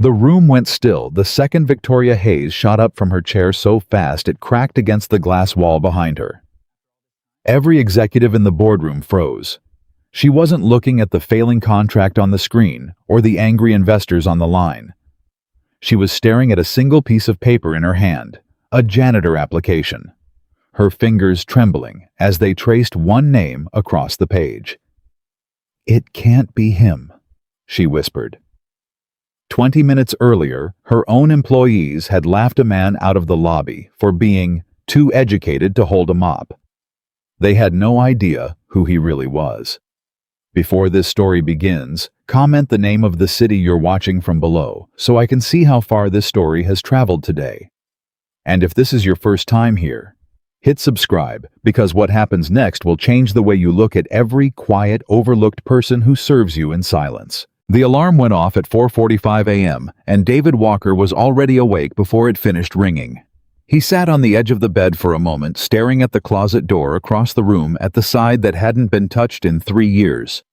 The room went still the second Victoria Hayes shot up from her chair so fast it cracked against the glass wall behind her. Every executive in the boardroom froze. She wasn't looking at the failing contract on the screen or the angry investors on the line. She was staring at a single piece of paper in her hand, a janitor application, her fingers trembling as they traced one name across the page. "It can't be him," she whispered. 20 minutes earlier, her own employees had laughed a man out of the lobby for being too educated to hold a mop. They had no idea who he really was. Before this story begins, comment the name of the city you're watching from below so I can see how far this story has traveled today. And if this is your first time here, hit subscribe because what happens next will change the way you look at every quiet, overlooked person who serves you in silence. The alarm went off at 4:45 a.m., and David Walker was already awake before it finished ringing. He sat on the edge of the bed for a moment, staring at the closet door across the room at the side that hadn't been touched in 3 years.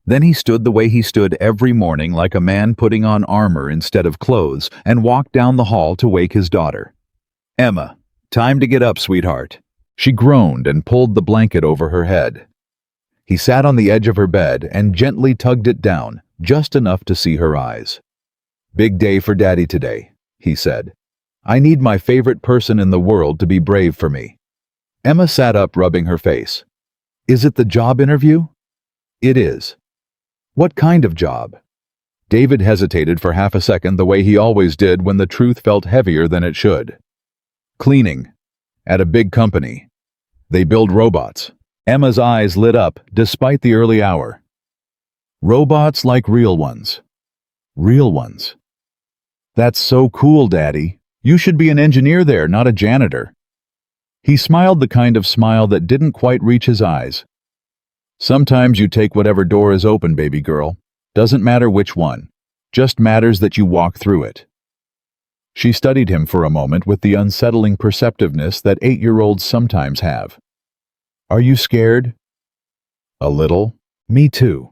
Then he stood the way he stood every morning, like a man putting on armor instead of clothes, and walked down the hall to wake his daughter. "Emma, time to get up, sweetheart." She groaned and pulled the blanket over her head. He sat on the edge of her bed and gently tugged it down, just enough to see her eyes. "Big day for Daddy today," he said. "I need my favorite person in the world to be brave for me." Emma sat up, rubbing her face. "Is it the job interview?" "It is." "What kind of job?" David hesitated for half a second, the way he always did when the truth felt heavier than it should. "Cleaning. At a big company. They build robots." Emma's eyes lit up despite the early hour. "Robots like real ones." "Real ones." "That's so cool, Daddy. You should be an engineer there, not a janitor." He smiled, the kind of smile that didn't quite reach his eyes. "Sometimes you take whatever door is open, baby girl. Doesn't matter which one. Just matters that you walk through it." She studied him for a moment with the unsettling perceptiveness that 8-year-olds sometimes have. "Are you scared?" "A little. Me too.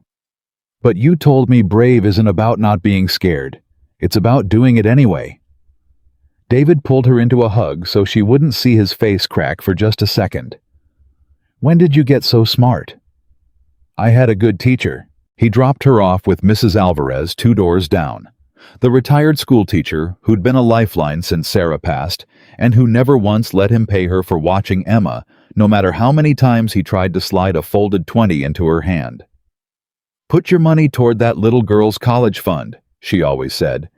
But you told me brave isn't about not being scared. It's about doing it anyway." David pulled her into a hug so she wouldn't see his face crack for just a second. "When did you get so smart?" "I had a good teacher." He dropped her off with Mrs. Alvarez 2 doors down, the retired school teacher who'd been a lifeline since Sarah passed and who never once let him pay her for watching Emma, no matter how many times he tried to slide a folded 20 into her hand. "Put your money toward that little girl's college fund," she always said.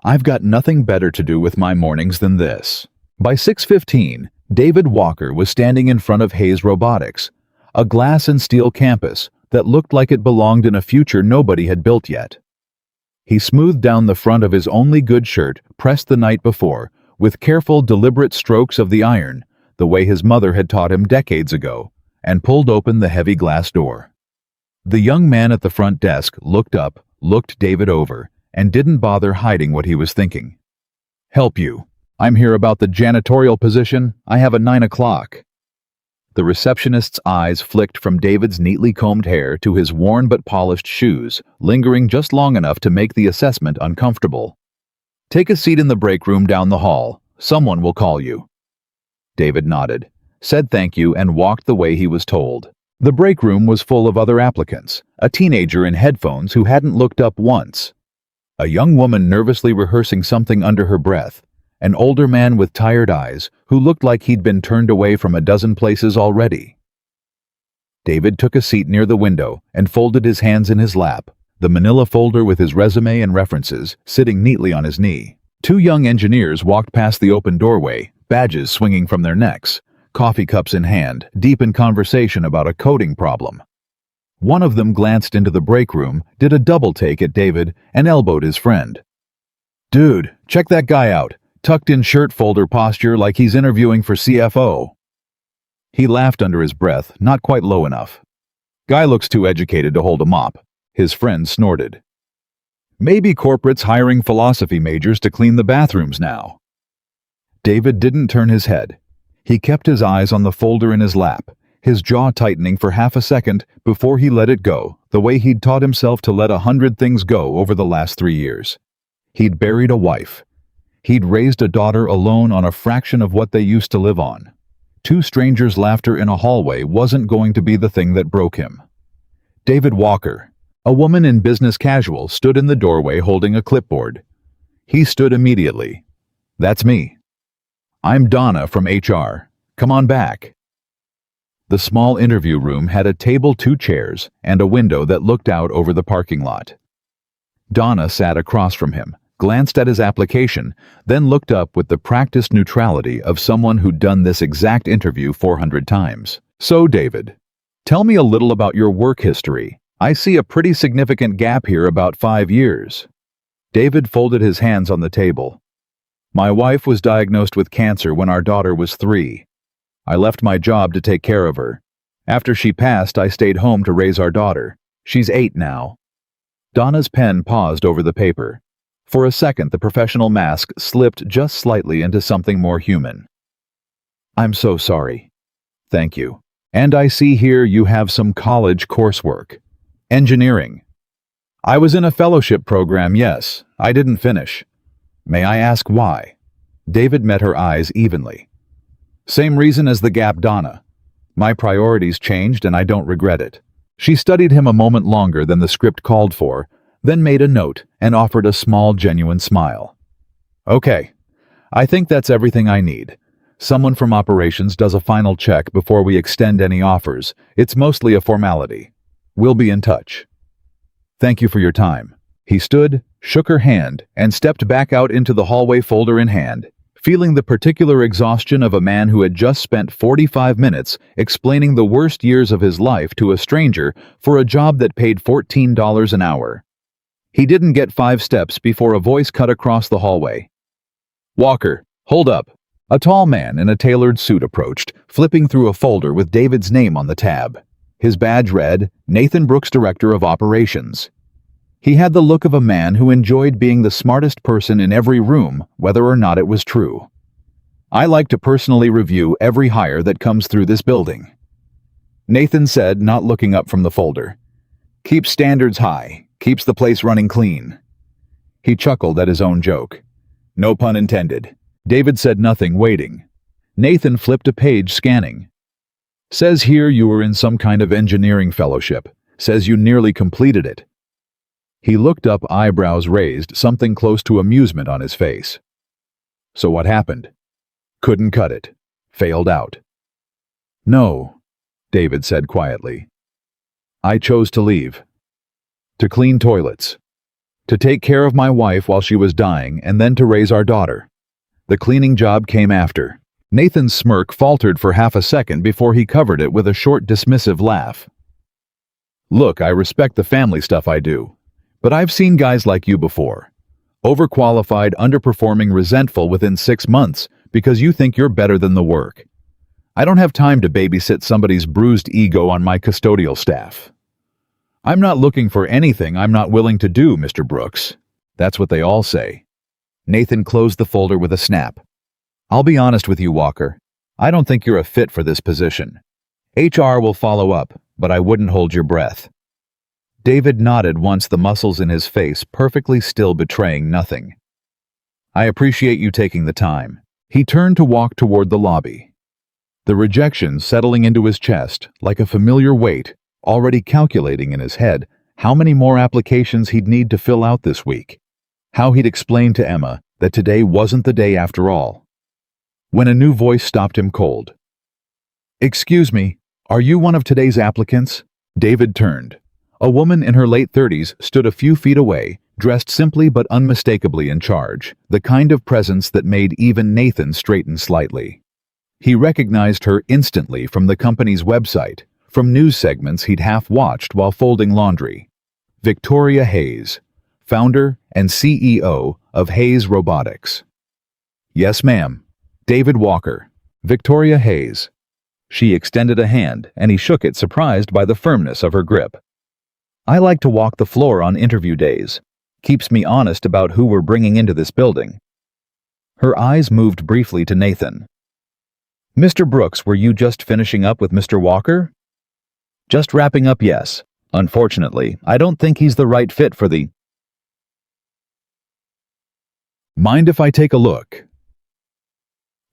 "I've got nothing better to do with my mornings than this." By 6:15, David Walker was standing in front of Hayes Robotics, a glass and steel campus that looked like it belonged in a future nobody had built yet. He smoothed down the front of his only good shirt, pressed the night before, with careful, deliberate strokes of the iron, the way his mother had taught him decades ago, and pulled open the heavy glass door. The young man at the front desk looked up, looked David over, and didn't bother hiding what he was thinking. "Help you. I'm here about the janitorial position. I have a 9 o'clock. The receptionist's eyes flicked from David's neatly combed hair to his worn but polished shoes, lingering just long enough to make the assessment uncomfortable. "Take a seat in the break room down the hall. Someone will call you." David nodded, said thank you, and walked the way he was told. The break room was full of other applicants, a teenager in headphones who hadn't looked up once, a young woman nervously rehearsing something under her breath, an older man with tired eyes who looked like he'd been turned away from a dozen places already. David took a seat near the window and folded his hands in his lap, the manila folder with his resume and references sitting neatly on his knee. 2 young engineers walked past the open doorway, badges swinging from their necks, coffee cups in hand, deep in conversation about a coding problem. One of them glanced into the break room, did a double take at David, and elbowed his friend. "Dude, check that guy out. Tucked-in shirt folder posture like he's interviewing for CFO." He laughed under his breath, not quite low enough. "Guy looks too educated to hold a mop," his friend snorted. "Maybe corporate's hiring philosophy majors to clean the bathrooms now." David didn't turn his head. He kept his eyes on the folder in his lap, his jaw tightening for half a second before he let it go, the way he'd taught himself to let 100 things go over the last 3 years. He'd buried a wife. He'd raised a daughter alone on a fraction of what they used to live on. Two strangers' laughter in a hallway wasn't going to be the thing that broke him. David Walker, a woman in business casual, stood in the doorway holding a clipboard. He stood immediately. "That's me. I'm Donna from HR. Come on back." The small interview room had a table, 2 chairs, and a window that looked out over the parking lot. Donna sat across from him, glanced at his application, then looked up with the practiced neutrality of someone who'd done this exact interview 400 times. "So, David, tell me a little about your work history. I see a pretty significant gap here, about 5 years. David folded his hands on the table. "My wife was diagnosed with cancer when our daughter was 3. I left my job to take care of her. After she passed, I stayed home to raise our daughter. She's 8 now." Donna's pen paused over the paper. For a second, the professional mask slipped just slightly into something more human. "I'm so sorry." "Thank you. And I see here you have some college coursework. Engineering." "I was in a fellowship program, yes. I didn't finish." "May I ask why?" David met her eyes evenly. "Same reason as the gap, Donna. My priorities changed and I don't regret it." She studied him a moment longer than the script called for, then made a note and offered a small, genuine smile. "Okay, I think that's everything I need. Someone from operations does a final check before we extend any offers. It's mostly a formality. We'll be in touch." "Thank you for your time." He stood, shook her hand, and stepped back out into the hallway, folder in hand, feeling the particular exhaustion of a man who had just spent 45 minutes explaining the worst years of his life to a stranger for a job that paid $14 an hour. He didn't get 5 steps before a voice cut across the hallway. "Walker, hold up." A tall man in a tailored suit approached, flipping through a folder with David's name on the tab. His badge read, "Nathan Brooks, Director of Operations." He had the look of a man who enjoyed being the smartest person in every room, whether or not it was true. "I like to personally review every hire that comes through this building," Nathan said, not looking up from the folder. "Keeps standards high, keeps the place running clean." He chuckled at his own joke. "No pun intended." David said nothing, waiting. Nathan flipped a page, scanning. "Says here you were in some kind of engineering fellowship. Says you nearly completed it." He looked up, eyebrows raised, something close to amusement on his face. "So what happened?" "Couldn't cut it. Failed out." "No," David said quietly. "I chose to leave. To clean toilets. To take care of my wife while she was dying, and then to raise our daughter. The cleaning job came after." Nathan's smirk faltered for half a second before he covered it with a short, dismissive laugh. "Look, I respect the family stuff, I do. But I've seen guys like you before. Overqualified, underperforming, resentful within 6 months because you think you're better than the work. I don't have time to babysit somebody's bruised ego on my custodial staff. I'm not looking for anything I'm not willing to do, Mr. Brooks. That's what they all say." Nathan closed the folder with a snap. "I'll be honest with you, Walker. I don't think you're a fit for this position. HR will follow up, but I wouldn't hold your breath." David nodded once, the muscles in his face perfectly still, betraying nothing. "I appreciate you taking the time." He turned to walk toward the lobby. The rejection settling into his chest like a familiar weight, already calculating in his head how many more applications he'd need to fill out this week. How he'd explain to Emma that today wasn't the day after all. When a new voice stopped him cold. "Excuse me, are you one of today's applicants?" David turned. A woman in her late 30s stood a few feet away, dressed simply but unmistakably in charge, the kind of presence that made even Nathan straighten slightly. He recognized her instantly from the company's website, from news segments he'd half-watched while folding laundry. Victoria Hayes, founder and CEO of Hayes Robotics. "Yes, ma'am." David Walker. Victoria Hayes. She extended a hand, and he shook it, surprised by the firmness of her grip. "I like to walk the floor on interview days. Keeps me honest about who we're bringing into this building." Her eyes moved briefly to Nathan. "Mr. Brooks, were you just finishing up with Mr. Walker?" "Just wrapping up, yes. Unfortunately, I don't think he's the right fit for the Mind if I take a look?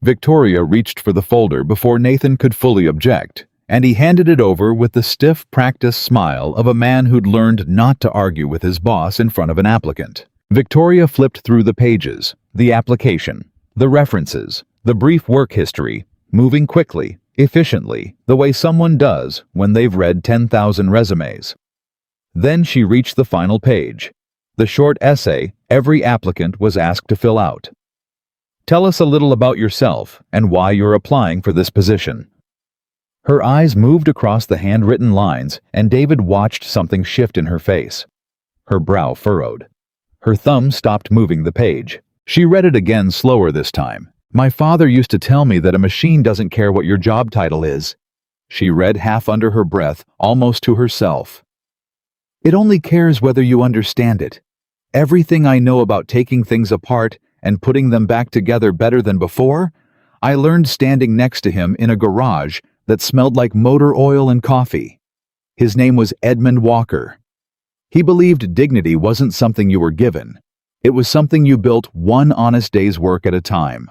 Victoria reached for the folder before Nathan could fully object, and he handed it over with the stiff, practiced smile of a man who'd learned not to argue with his boss in front of an applicant. Victoria flipped through the pages, the application, the references, the brief work history, moving quickly, efficiently, the way someone does when they've read 10,000 resumes. Then she reached the final page, the short essay every applicant was asked to fill out. Tell us a little about yourself and why you're applying for this position. Her eyes moved across the handwritten lines, and David watched something shift in her face. Her brow furrowed. Her thumb stopped moving the page. She read it again, slower this time. My father used to tell me that a machine doesn't care what your job title is. She read half under her breath, almost to herself. It only cares whether you understand it. Everything I know about taking things apart and putting them back together better than before, I learned standing next to him in a garage that smelled like motor oil and coffee. His name was Edmund Walker. He believed dignity wasn't something you were given. It was something you built one honest day's work at a time.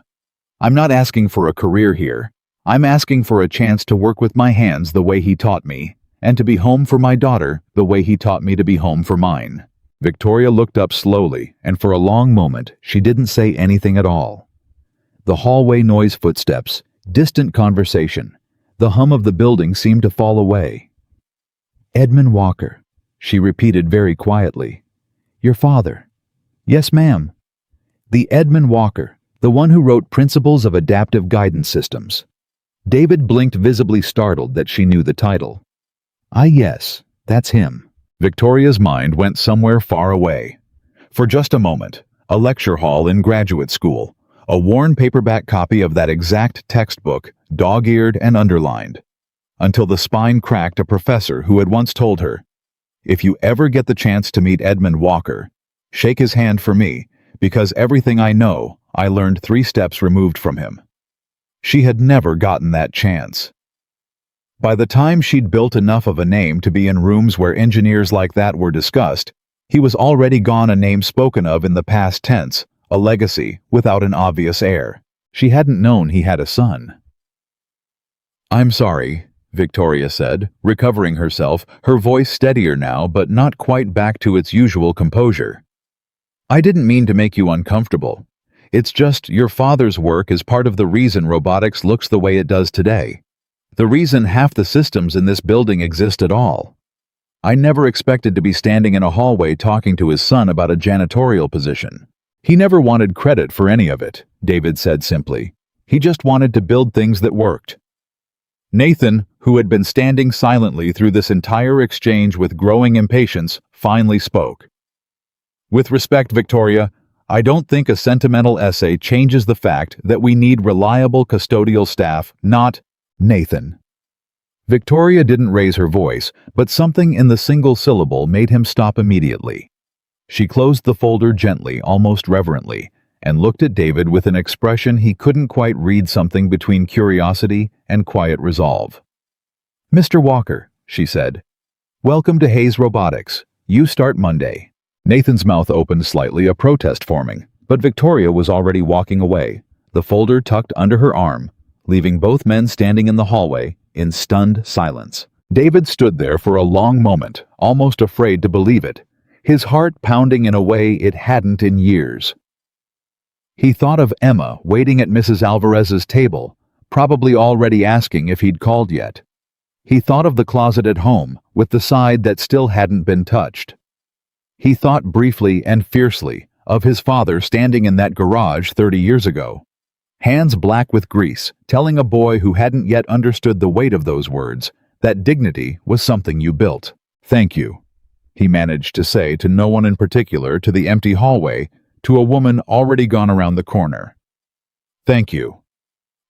I'm not asking for a career here. I'm asking for a chance to work with my hands the way he taught me, and to be home for my daughter the way he taught me to be home for mine. Victoria looked up slowly, and for a long moment she didn't say anything at all. The hallway noise, footsteps, distant conversation, the hum of the building seemed to fall away. Edmund Walker, she repeated very quietly. Your father? Yes, ma'am. The Edmund Walker, the one who wrote Principles of Adaptive Guidance Systems. David blinked, visibly startled that she knew the title. Ah, yes, that's him. Victoria's mind went somewhere far away. For just a moment, a lecture hall in graduate school, a worn paperback copy of that exact textbook, dog-eared and underlined, until the spine cracked a professor who had once told her, if you ever get the chance to meet Edmund Walker, shake his hand for me, because everything I know, I learned 3 steps removed from him. She had never gotten that chance. By the time she'd built enough of a name to be in rooms where engineers like that were discussed, he was already gone, a name spoken of in the past tense, a legacy without an obvious heir. She hadn't known he had a son. I'm sorry, Victoria said, recovering herself, her voice steadier now but not quite back to its usual composure. I didn't mean to make you uncomfortable. It's just your father's work is part of the reason robotics looks the way it does today. The reason half the systems in this building exist at all. I never expected to be standing in a hallway talking to his son about a janitorial position. He never wanted credit for any of it, David said simply. He just wanted to build things that worked. Nathan, who had been standing silently through this entire exchange with growing impatience, finally spoke. With respect, Victoria, I don't think a sentimental essay changes the fact that we need reliable custodial staff, not Nathan. Victoria didn't raise her voice, but something in the single syllable made him stop immediately. She closed the folder gently, almost reverently, and looked at David with an expression he couldn't quite read, something between curiosity and quiet resolve. Mr. Walker, she said, welcome to Hayes Robotics. You start Monday. Nathan's mouth opened slightly, a protest forming, but Victoria was already walking away, the folder tucked under her arm, leaving both men standing in the hallway in stunned silence. David stood there for a long moment, almost afraid to believe it, his heart pounding in a way it hadn't in years. He thought of Emma waiting at Mrs. Alvarez's table, probably already asking if he'd called yet. He thought of the closet at home, with the side that still hadn't been touched. He thought briefly and fiercely of his father standing in that garage 30 years ago, hands black with grease, telling a boy who hadn't yet understood the weight of those words that dignity was something you built. Thank you, he managed to say to no one in particular, to the empty hallway, to a woman already gone around the corner. Thank you.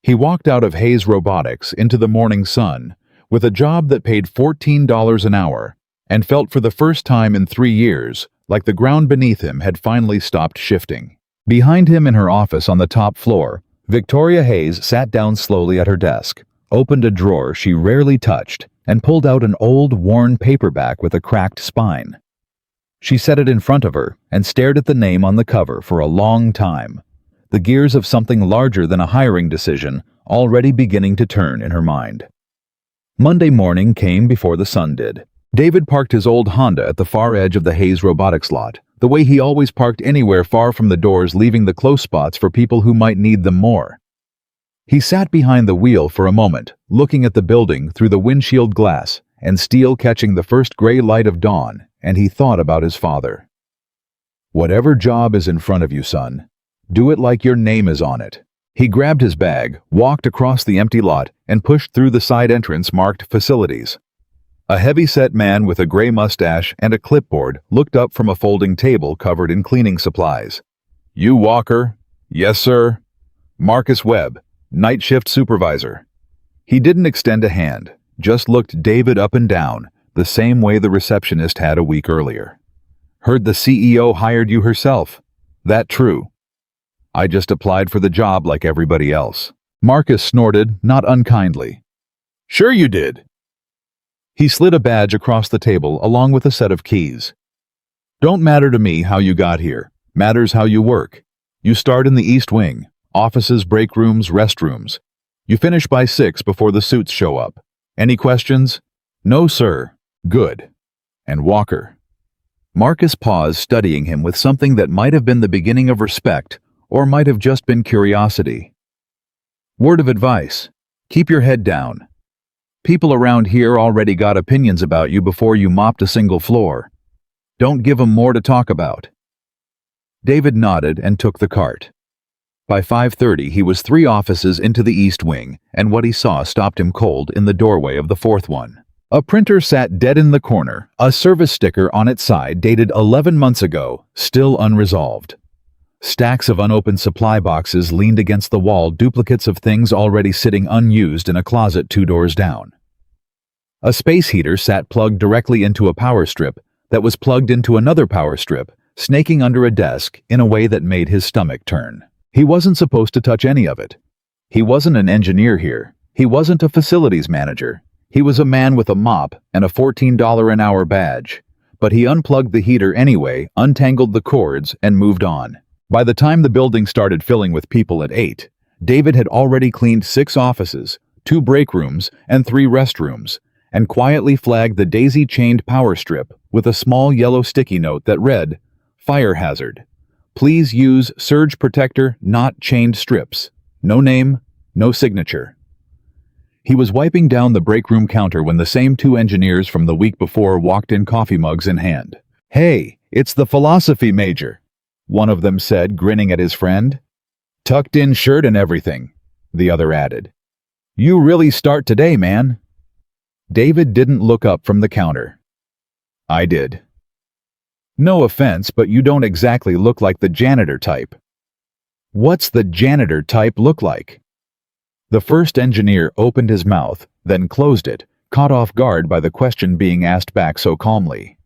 He walked out of Hayes Robotics into the morning sun with a job that paid $14 an hour and felt for the first time in 3 years like the ground beneath him had finally stopped shifting. Behind him in her office on the top floor, Victoria Hayes sat down slowly at her desk, opened a drawer she rarely touched, and pulled out an old, worn paperback with a cracked spine. She set it in front of her and stared at the name on the cover for a long time, the gears of something larger than a hiring decision already beginning to turn in her mind. Monday morning came before the sun did. David parked his old Honda at the far edge of the Hayes robotics lot, the way he always parked anywhere far from the doors, leaving the close spots for people who might need them more. He sat behind the wheel for a moment, looking at the building through the windshield glass and steel catching the first gray light of dawn, and he thought about his father. Whatever job is in front of you, son, do it like your name is on it. He grabbed his bag, walked across the empty lot, and pushed through the side entrance marked Facilities. A heavy-set man with a gray mustache and a clipboard looked up from a folding table covered in cleaning supplies. "You Walker?" "Yes, sir." "Marcus Webb, night shift supervisor." He didn't extend a hand, just looked David up and down, the same way the receptionist had a week earlier. "Heard the CEO hired you herself. That true?" "I just applied for the job like everybody else." Marcus snorted, not unkindly. "Sure you did." He slid a badge across the table along with a set of keys. "Don't matter to me how you got here. Matters how you work. You start in the East Wing, offices, break rooms, restrooms. You finish by 6 before the suits show up. Any questions?" "No, sir." "Good." "And Walker?" Marcus paused, studying him with something that might have been the beginning of respect, or might have just been curiosity. "Word of advice. Keep your head down. People around here already got opinions about you before you mopped a single floor. Don't give 'em more to talk about." David nodded and took the cart. By 5:30 he was 3 offices into the East Wing, and what he saw stopped him cold in the doorway of the 4th one. A printer sat dead in the corner, a service sticker on its side dated 11 months ago, still unresolved. Stacks of unopened supply boxes leaned against the wall, duplicates of things already sitting unused in a closet 2 doors down. A space heater sat plugged directly into a power strip that was plugged into another power strip, snaking under a desk in a way that made his stomach turn. He wasn't supposed to touch any of it. He wasn't an engineer here. He wasn't a facilities manager. He was a man with a mop and a $14 an hour badge. But he unplugged the heater anyway, untangled the cords, and moved on. By the time the building started filling with people at 8, David had already cleaned 6 offices, 2 break rooms, and 3 restrooms, and quietly flagged the daisy-chained power strip with a small yellow sticky note that read, "Fire hazard. Please use surge protector, not chained strips. No name, no signature." He was wiping down the break room counter when the same 2 engineers from the week before walked in, coffee mugs in hand. "Hey, it's the philosophy major," one of them said, grinning at his friend. "Tucked-in shirt and everything," the other added. "You really start today, man." David didn't look up from the counter. "I did." "No offense, but you don't exactly look like the janitor type." "What's the janitor type look like?" The first engineer opened his mouth, then closed it, caught off guard by the question being asked back so calmly.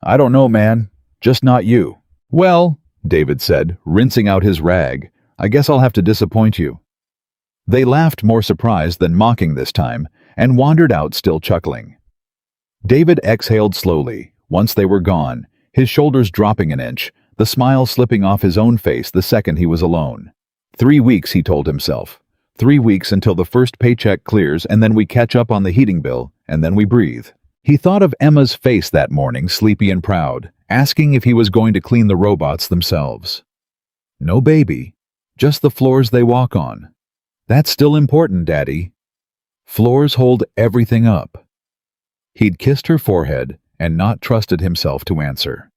"I don't know, man. Just not you." "Well," David said, rinsing out his rag, "I guess I'll have to disappoint you." They laughed, more surprised than mocking this time, and wandered out, still chuckling. David exhaled slowly, once they were gone, his shoulders dropping an inch, the smile slipping off his own face the second he was alone. 3 weeks, he told himself. 3 weeks until the first paycheck clears, and then we catch up on the heating bill, and then we breathe. He thought of Emma's face that morning, sleepy and proud, asking if he was going to clean the robots themselves. No baby, just the floors they walk on. That's still important, Daddy. Floors hold everything up. He'd kissed her forehead and not trusted himself to answer.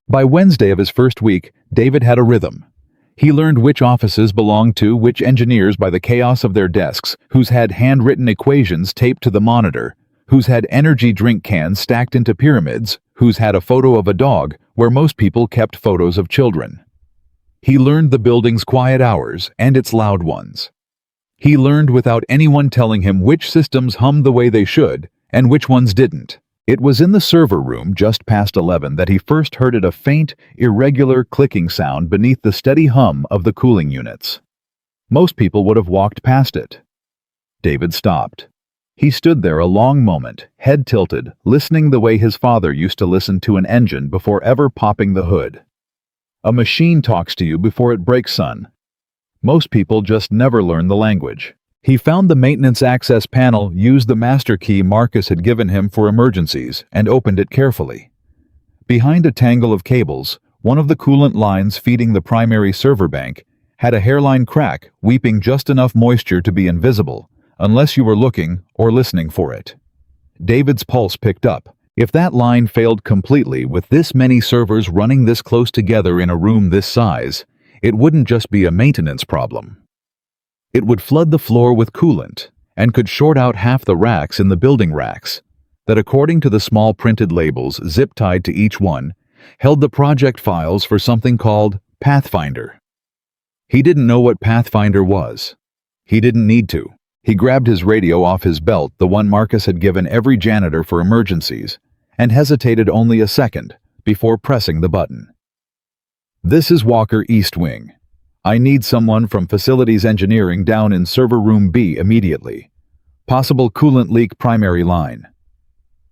By Wednesday of his first week, David had a rhythm. He learned which offices belonged to which engineers by the chaos of their desks, whose had handwritten equations taped to the monitor, whose had energy drink cans stacked into pyramids, whose had a photo of a dog where most people kept photos of children. He learned the building's quiet hours and its loud ones. He learned without anyone telling him which systems hummed the way they should and which ones didn't. It was in the server room just past 11 that he first heard a faint, irregular clicking sound beneath the steady hum of the cooling units. Most people would have walked past it. David stopped. He stood there a long moment, head tilted, listening the way his father used to listen to an engine before ever popping the hood. A machine talks to you before it breaks, son. Most people just never learn the language. He found the maintenance access panel, used the master key Marcus had given him for emergencies, and opened it carefully. Behind a tangle of cables, one of the coolant lines feeding the primary server bank had a hairline crack, weeping just enough moisture to be invisible, unless you were looking or listening for it. David's pulse picked up. If that line failed completely with this many servers running this close together in a room this size, it wouldn't just be a maintenance problem. It would flood the floor with coolant and could short out half the racks in the building racks that, according to the small printed labels zip-tied to each one, held the project files for something called Pathfinder. He didn't know what Pathfinder was. He didn't need to. He grabbed his radio off his belt, the one Marcus had given every janitor for emergencies, and hesitated only a second before pressing the button. "This is Walker East Wing. I need someone from Facilities Engineering down in Server Room B immediately. Possible coolant leak primary line."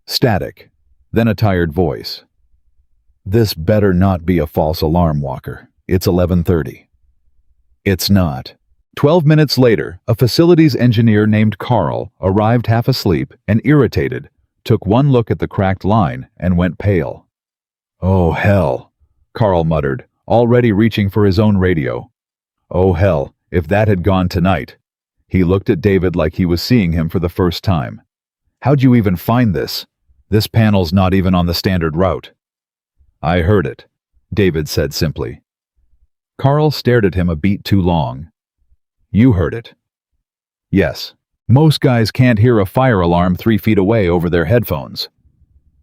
Static, then a tired voice. "This better not be a false alarm, Walker. It's 11:30. It's not. 12 minutes later, a facilities engineer named Carl arrived half asleep and irritated, took one look at the cracked line, and went pale. "Oh, hell," Carl muttered, already reaching for his own radio. "Oh, hell, if that had gone tonight." He looked at David like he was seeing him for the first time. "How'd you even find this? This panel's not even on the standard route." "I heard it," David said simply. Carl stared at him a beat too long. "You heard it?" "Yes. Most guys can't hear a fire alarm 3 feet away over their headphones."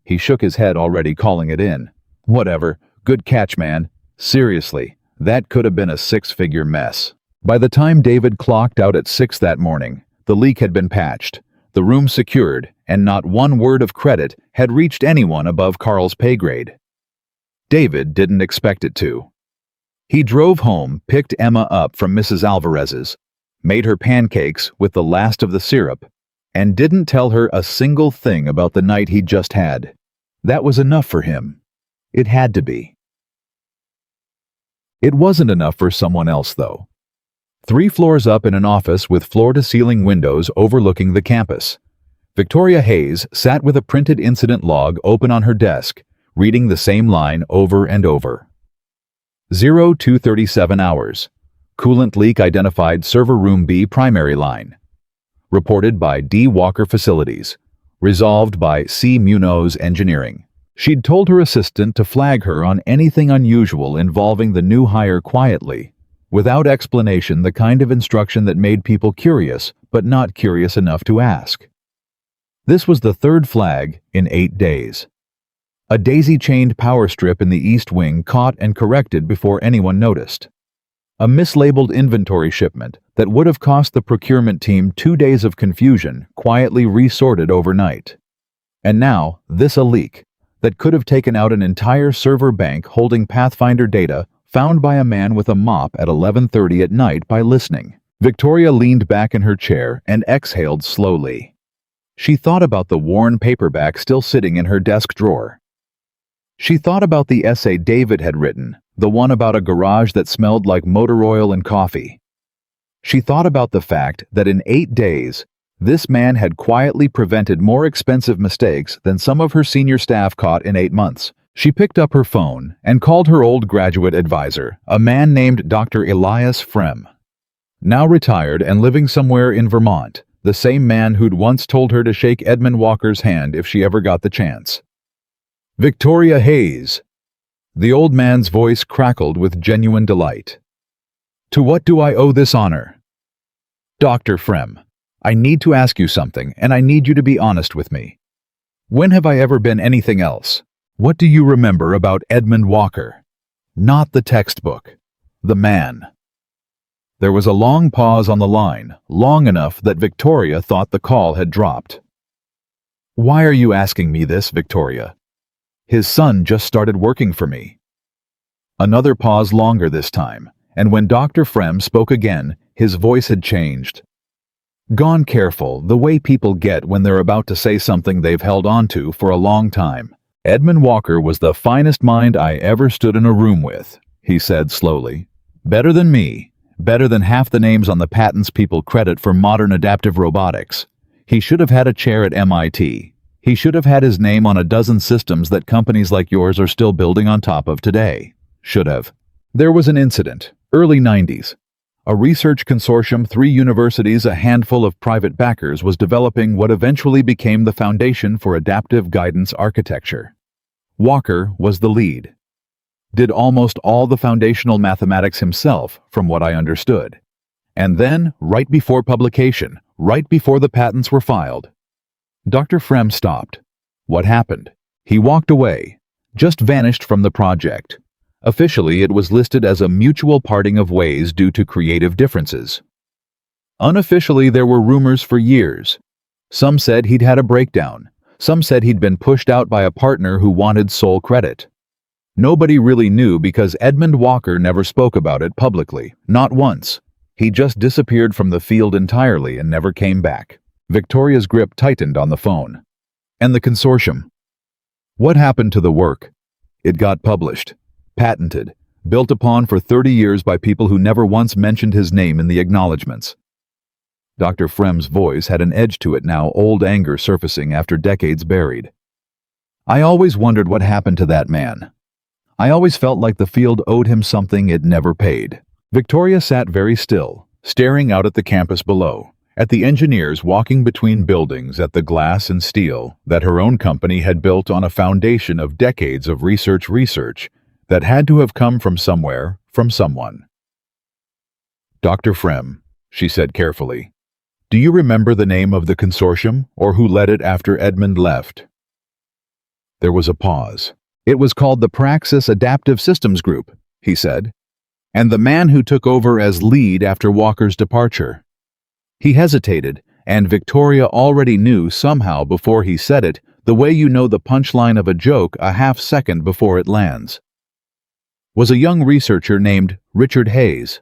He shook his head, already calling it in. "Whatever. Good catch, man. Seriously, that could have been a 6-figure mess." By the time David clocked out at 6 that morning, the leak had been patched, the room secured, and not one word of credit had reached anyone above Carl's pay grade. David didn't expect it to. He drove home, picked Emma up from Mrs. Alvarez's, made her pancakes with the last of the syrup, and didn't tell her a single thing about the night he'd just had. That was enough for him. It had to be. It wasn't enough for someone else, though. 3 floors up in an office with floor-to-ceiling windows overlooking the campus, Victoria Hayes sat with a printed incident log open on her desk, reading the same line over and over. 0237 hours. Coolant leak identified server room B primary line. Reported by D. Walker Facilities. Resolved by C. Munoz Engineering. She'd told her assistant to flag her on anything unusual involving the new hire quietly, without explanation, the kind of instruction that made people curious, but not curious enough to ask. This was the 3rd flag in 8 days. A daisy-chained power strip in the East Wing caught and corrected before anyone noticed. A mislabeled inventory shipment that would have cost the procurement team 2 days of confusion quietly resorted overnight. And now, a leak that could have taken out an entire server bank holding Pathfinder data found by a man with a mop at 11:30 at night by listening. Victoria leaned back in her chair and exhaled slowly. She thought about the worn paperback still sitting in her desk drawer. She thought about the essay David had written, the one about a garage that smelled like motor oil and coffee. She thought about the fact that in 8 days, this man had quietly prevented more expensive mistakes than some of her senior staff caught in 8 months. She picked up her phone and called her old graduate advisor, a man named Dr. Elias Frem. Now retired and living somewhere in Vermont, the same man who'd once told her to shake Edmund Walker's hand if she ever got the chance. "Victoria Hayes." The old man's voice crackled with genuine delight. "To what do I owe this honor?" "Dr. Frem, I need to ask you something, and I need you to be honest with me. When have I ever been anything else? What do you remember about Edmund Walker? Not the textbook. The man." There was a long pause on the line, long enough that Victoria thought the call had dropped. "Why are you asking me this, Victoria? His son just started working for me." Another pause, longer this time, and when Dr. Frem spoke again, his voice had changed. Gone careful, the way people get when they're about to say something they've held on to for a long time. Edmund Walker was the finest mind I ever stood in a room with, he said slowly. Better than me. Better than half the names on the patents people credit for modern adaptive robotics. He should have had a chair at MIT. He should have had his name on a dozen systems that companies like yours are still building on top of today. Should have. There was an incident, early 90s. A research consortium, 3 universities, a handful of private backers was developing what eventually became the foundation for adaptive guidance architecture. Walker was the lead. Did almost all the foundational mathematics himself, from what I understood. And then, right before publication, right before the patents were filed, Dr. Frem stopped. What happened? He walked away, just vanished from the project. Officially, it was listed as a mutual parting of ways due to creative differences. Unofficially, there were rumors for years. Some said he'd had a breakdown. Some said he'd been pushed out by a partner who wanted sole credit. Nobody really knew because Edmund Walker never spoke about it publicly, not once. He just disappeared from the field entirely and never came back. Victoria's grip tightened on the phone. And the consortium? What happened to the work? It got published, patented, built upon for 30 years by people who never once mentioned his name in the acknowledgments. Dr. Frem's voice had an edge to it now, old anger surfacing after decades buried. I always wondered what happened to that man. I always felt like the field owed him something it never paid. Victoria sat very still, staring out at the campus below, at the engineers walking between buildings, at the glass and steel that her own company had built on a foundation of decades of research that had to have come from somewhere, from someone. Dr. Frem, she said carefully, do you remember the name of the consortium or who led it after Edmund left? There was a pause. It was called the Praxis Adaptive Systems Group, he said, and the man who took over as lead after Walker's departure. He hesitated, and Victoria already knew somehow before he said it, the way you know the punchline of a joke a half-second before it lands. Was a young researcher named Richard Hayes.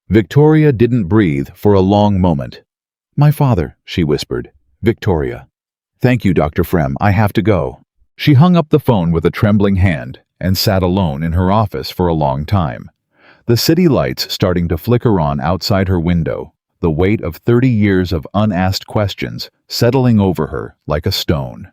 Victoria didn't breathe for a long moment. My father, she whispered. Victoria. Thank you, Dr. Frem, I have to go. She hung up the phone with a trembling hand and sat alone in her office for a long time, the city lights starting to flicker on outside her window, the weight of 30 years of unasked questions settling over her like a stone.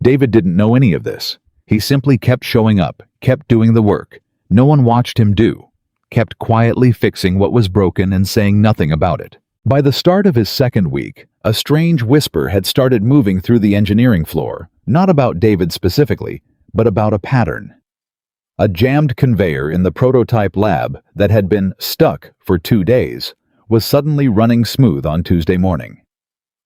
David didn't know any of this. He simply kept showing up, kept doing the work. No one watched him do, kept quietly fixing what was broken and saying nothing about it. By the start of his second week, a strange whisper had started moving through the engineering floor, not about David specifically, but about a pattern. A jammed conveyor in the prototype lab that had been stuck for 2 days was suddenly running smooth on Tuesday morning.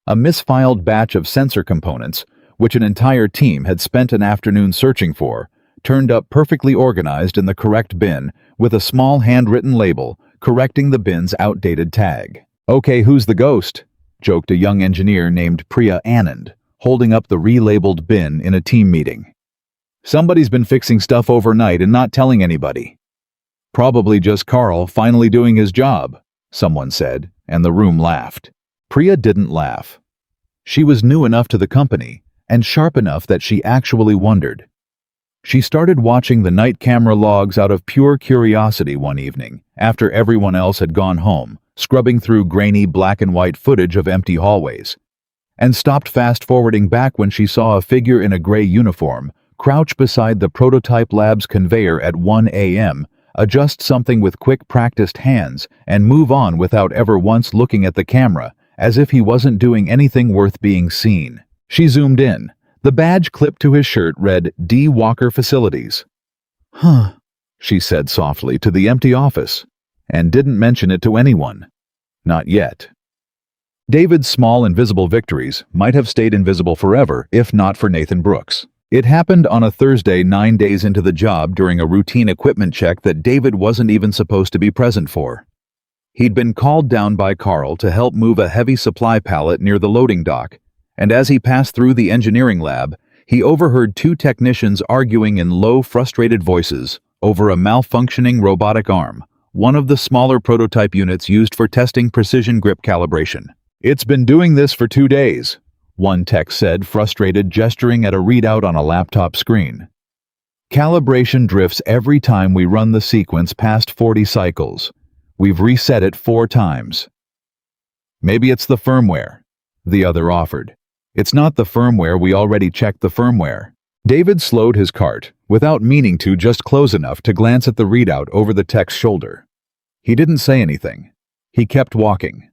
A misfiled batch of sensor components, which an entire team had spent an afternoon searching for, turned up perfectly organized in the correct bin with a small handwritten label correcting the bin's outdated tag. Okay, who's the ghost? Joked a young engineer named Priya Anand, holding up the relabeled bin in a team meeting. Somebody's been fixing stuff overnight and not telling anybody. Probably just Carl finally doing his job, someone said, and the room laughed. Priya didn't laugh. She was new enough to the company and sharp enough that she actually wondered. She started watching the night camera logs out of pure curiosity one evening, after everyone else had gone home, scrubbing through grainy black and white footage of empty hallways, and stopped fast-forwarding back when she saw a figure in a gray uniform crouch beside the prototype lab's conveyor at 1 a.m., adjust something with quick practiced hands, and move on without ever once looking at the camera, as if he wasn't doing anything worth being seen. She zoomed in. The badge clipped to his shirt read D. Walker Facilities. Huh, she said softly to the empty office, and didn't mention it to anyone. Not yet. David's small invisible victories might have stayed invisible forever if not for Nathan Brooks. It happened on a Thursday 9 days into the job during a routine equipment check that David wasn't even supposed to be present for. He'd been called down by Carl to help move a heavy supply pallet near the loading dock, and as he passed through the engineering lab, he overheard 2 technicians arguing in low, frustrated voices over a malfunctioning robotic arm, one of the smaller prototype units used for testing precision grip calibration. "It's been doing this for 2 days," one tech said, frustrated, gesturing at a readout on a laptop screen. "Calibration drifts every time we run the sequence past 40 cycles. We've reset it 4 times. "Maybe it's the firmware," the other offered. "It's not the firmware, we already checked the firmware." David slowed his cart, without meaning to, just close enough to glance at the readout over the tech's shoulder. He didn't say anything. He kept walking.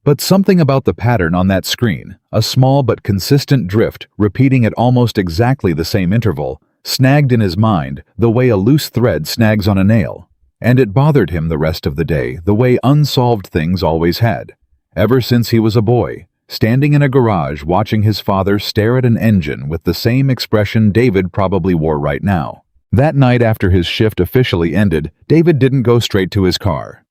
But something about the pattern on that screen, a small but consistent drift repeating at almost exactly the same interval, snagged in his mind the way a loose thread snags on a nail. And it bothered him the rest of the day, the way unsolved things always had. Ever since he was a boy, standing in a garage watching his father stare at an engine with the same expression David probably wore right now. That night after his shift officially ended, David didn't go straight to his car.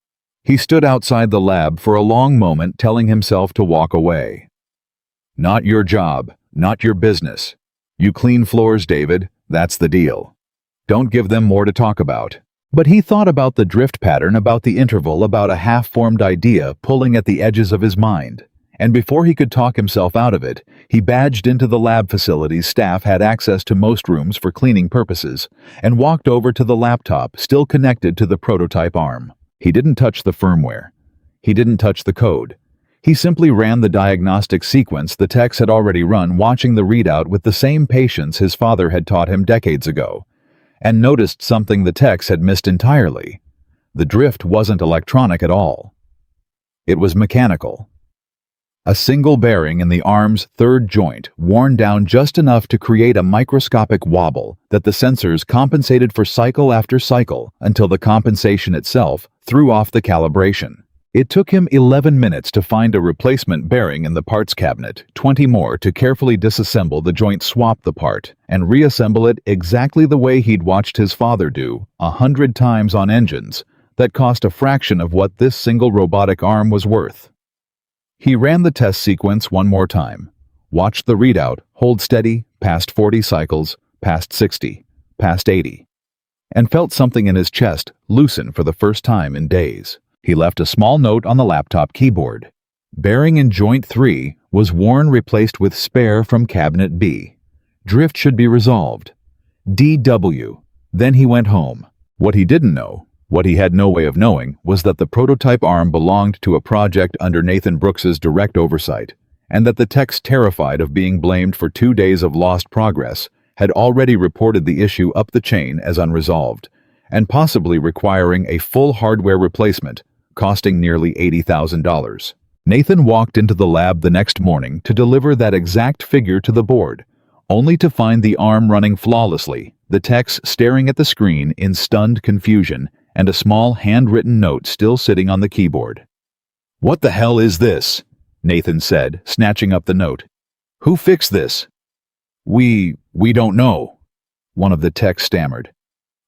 He stood outside the lab for a long moment, telling himself to walk away. "Not your job, not your business. You clean floors, David, that's the deal. Don't give them more to talk about." But he thought about the drift pattern, about the interval, about a half-formed idea pulling at the edges of his mind. And before he could talk himself out of it, he badged into the lab facility's staff had access to most rooms for cleaning purposes, and walked over to the laptop still connected to the prototype arm. He didn't touch the firmware. He didn't touch the code. He simply ran the diagnostic sequence the techs had already run, watching the readout with the same patience his father had taught him decades ago, and noticed something the techs had missed entirely. The drift wasn't electronic at all. It was mechanical. A single bearing in the arm's third joint, worn down just enough to create a microscopic wobble that the sensors compensated for cycle after cycle until the compensation itself threw off the calibration. It took him 11 minutes to find a replacement bearing in the parts cabinet, 20 more to carefully disassemble the joint, swap the part, and reassemble it exactly the way he'd watched his father do 100 times on engines that cost a fraction of what this single robotic arm was worth. He ran the test sequence one more time, watched the readout hold steady past 40 cycles, past 60, past 80, and felt something in his chest loosen for the first time in days. He left a small note on the laptop keyboard. Bearing in joint 3 was worn, replaced with spare from cabinet B. Drift should be resolved. DW. Then he went home. What he didn't know, what he had no way of knowing, was that the prototype arm belonged to a project under Nathan Brooks's direct oversight, and that the techs, terrified of being blamed for 2 days of lost progress, had already reported the issue up the chain as unresolved, and possibly requiring a full hardware replacement, costing nearly $80,000. Nathan walked into the lab the next morning to deliver that exact figure to the board, only to find the arm running flawlessly, the techs staring at the screen in stunned confusion, and a small handwritten note still sitting on the keyboard. "What the hell is this?" Nathan said, snatching up the note. "Who fixed this?" We don't know," one of the techs stammered.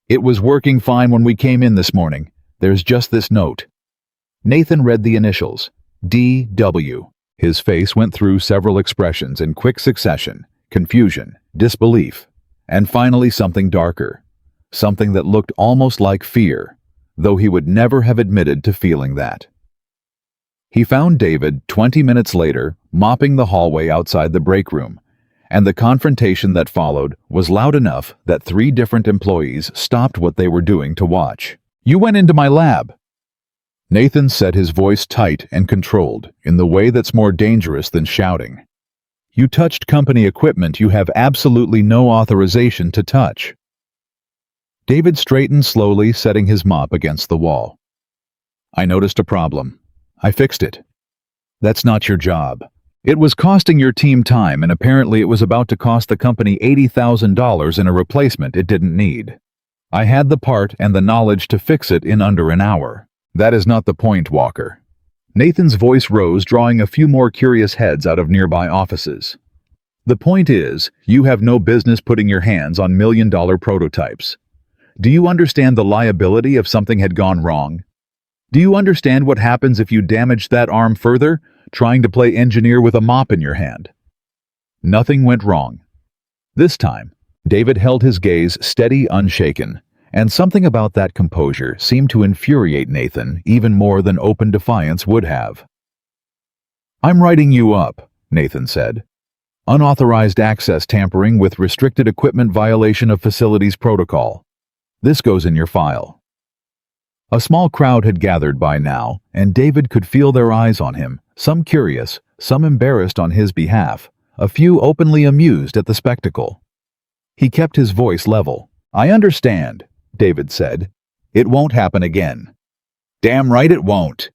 "It was working fine when we came in this morning. There's just this note." Nathan read the initials, DW. His face went through several expressions in quick succession: confusion, disbelief, and finally something darker. Something that looked almost like fear, though he would never have admitted to feeling that. He found David 20 minutes later mopping the hallway outside the break room, and the confrontation that followed was loud enough that 3 different employees stopped what they were doing to watch. "You went into my lab." Nathan said, his voice tight and controlled, in the way that's more dangerous than shouting. "You touched company equipment you have absolutely no authorization to touch." David straightened slowly, setting his mop against the wall. "I noticed a problem. I fixed it." "That's not your job. It was costing your team time, and apparently it was about to cost the company $80,000 in a replacement it didn't need. I had the part and the knowledge to fix it in under an hour." "That is not the point, Walker." Nathan's voice rose, drawing a few more curious heads out of nearby offices. "The point is, you have no business putting your hands on million-dollar prototypes. Do you understand the liability if something had gone wrong? Do you understand what happens if you damaged that arm further, trying to play engineer with a mop in your hand?" Nothing went wrong. This time, David held his gaze steady, unshaken, and something about that composure seemed to infuriate Nathan even more than open defiance would have. "I'm writing you up," Nathan said. "Unauthorized access tampering with restricted equipment violation of facilities protocol. This goes in your file." A small crowd had gathered by now, and David could feel their eyes on him, some curious, some embarrassed on his behalf, a few openly amused at the spectacle. He kept his voice level. "I understand," David said. "It won't happen again." "Damn right it won't."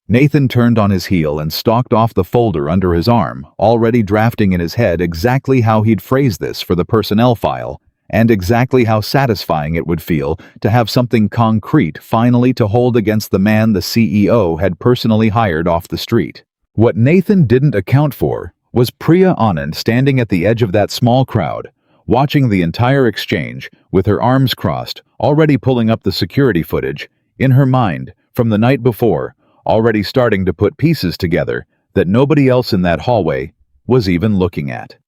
Nathan turned on his heel and stalked off the folder under his arm, already drafting in his head exactly how he'd phrase this for the personnel file, and exactly how satisfying it would feel to have something concrete finally to hold against the man the CEO had personally hired off the street. What Nathan didn't account for was Priya Anand standing at the edge of that small crowd, watching the entire exchange, with her arms crossed, already pulling up the security footage, in her mind, from the night before, already starting to put pieces together that nobody else in that hallway was even looking at.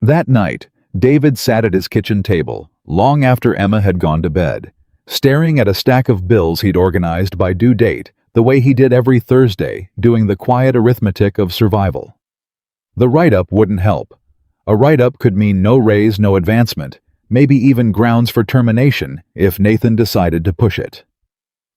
That night, David sat at his kitchen table, long after Emma had gone to bed, staring at a stack of bills he'd organized by due date, the way he did every Thursday, doing the quiet arithmetic of survival. The write-up wouldn't help. A write-up could mean no raise, no advancement, maybe even grounds for termination if Nathan decided to push it.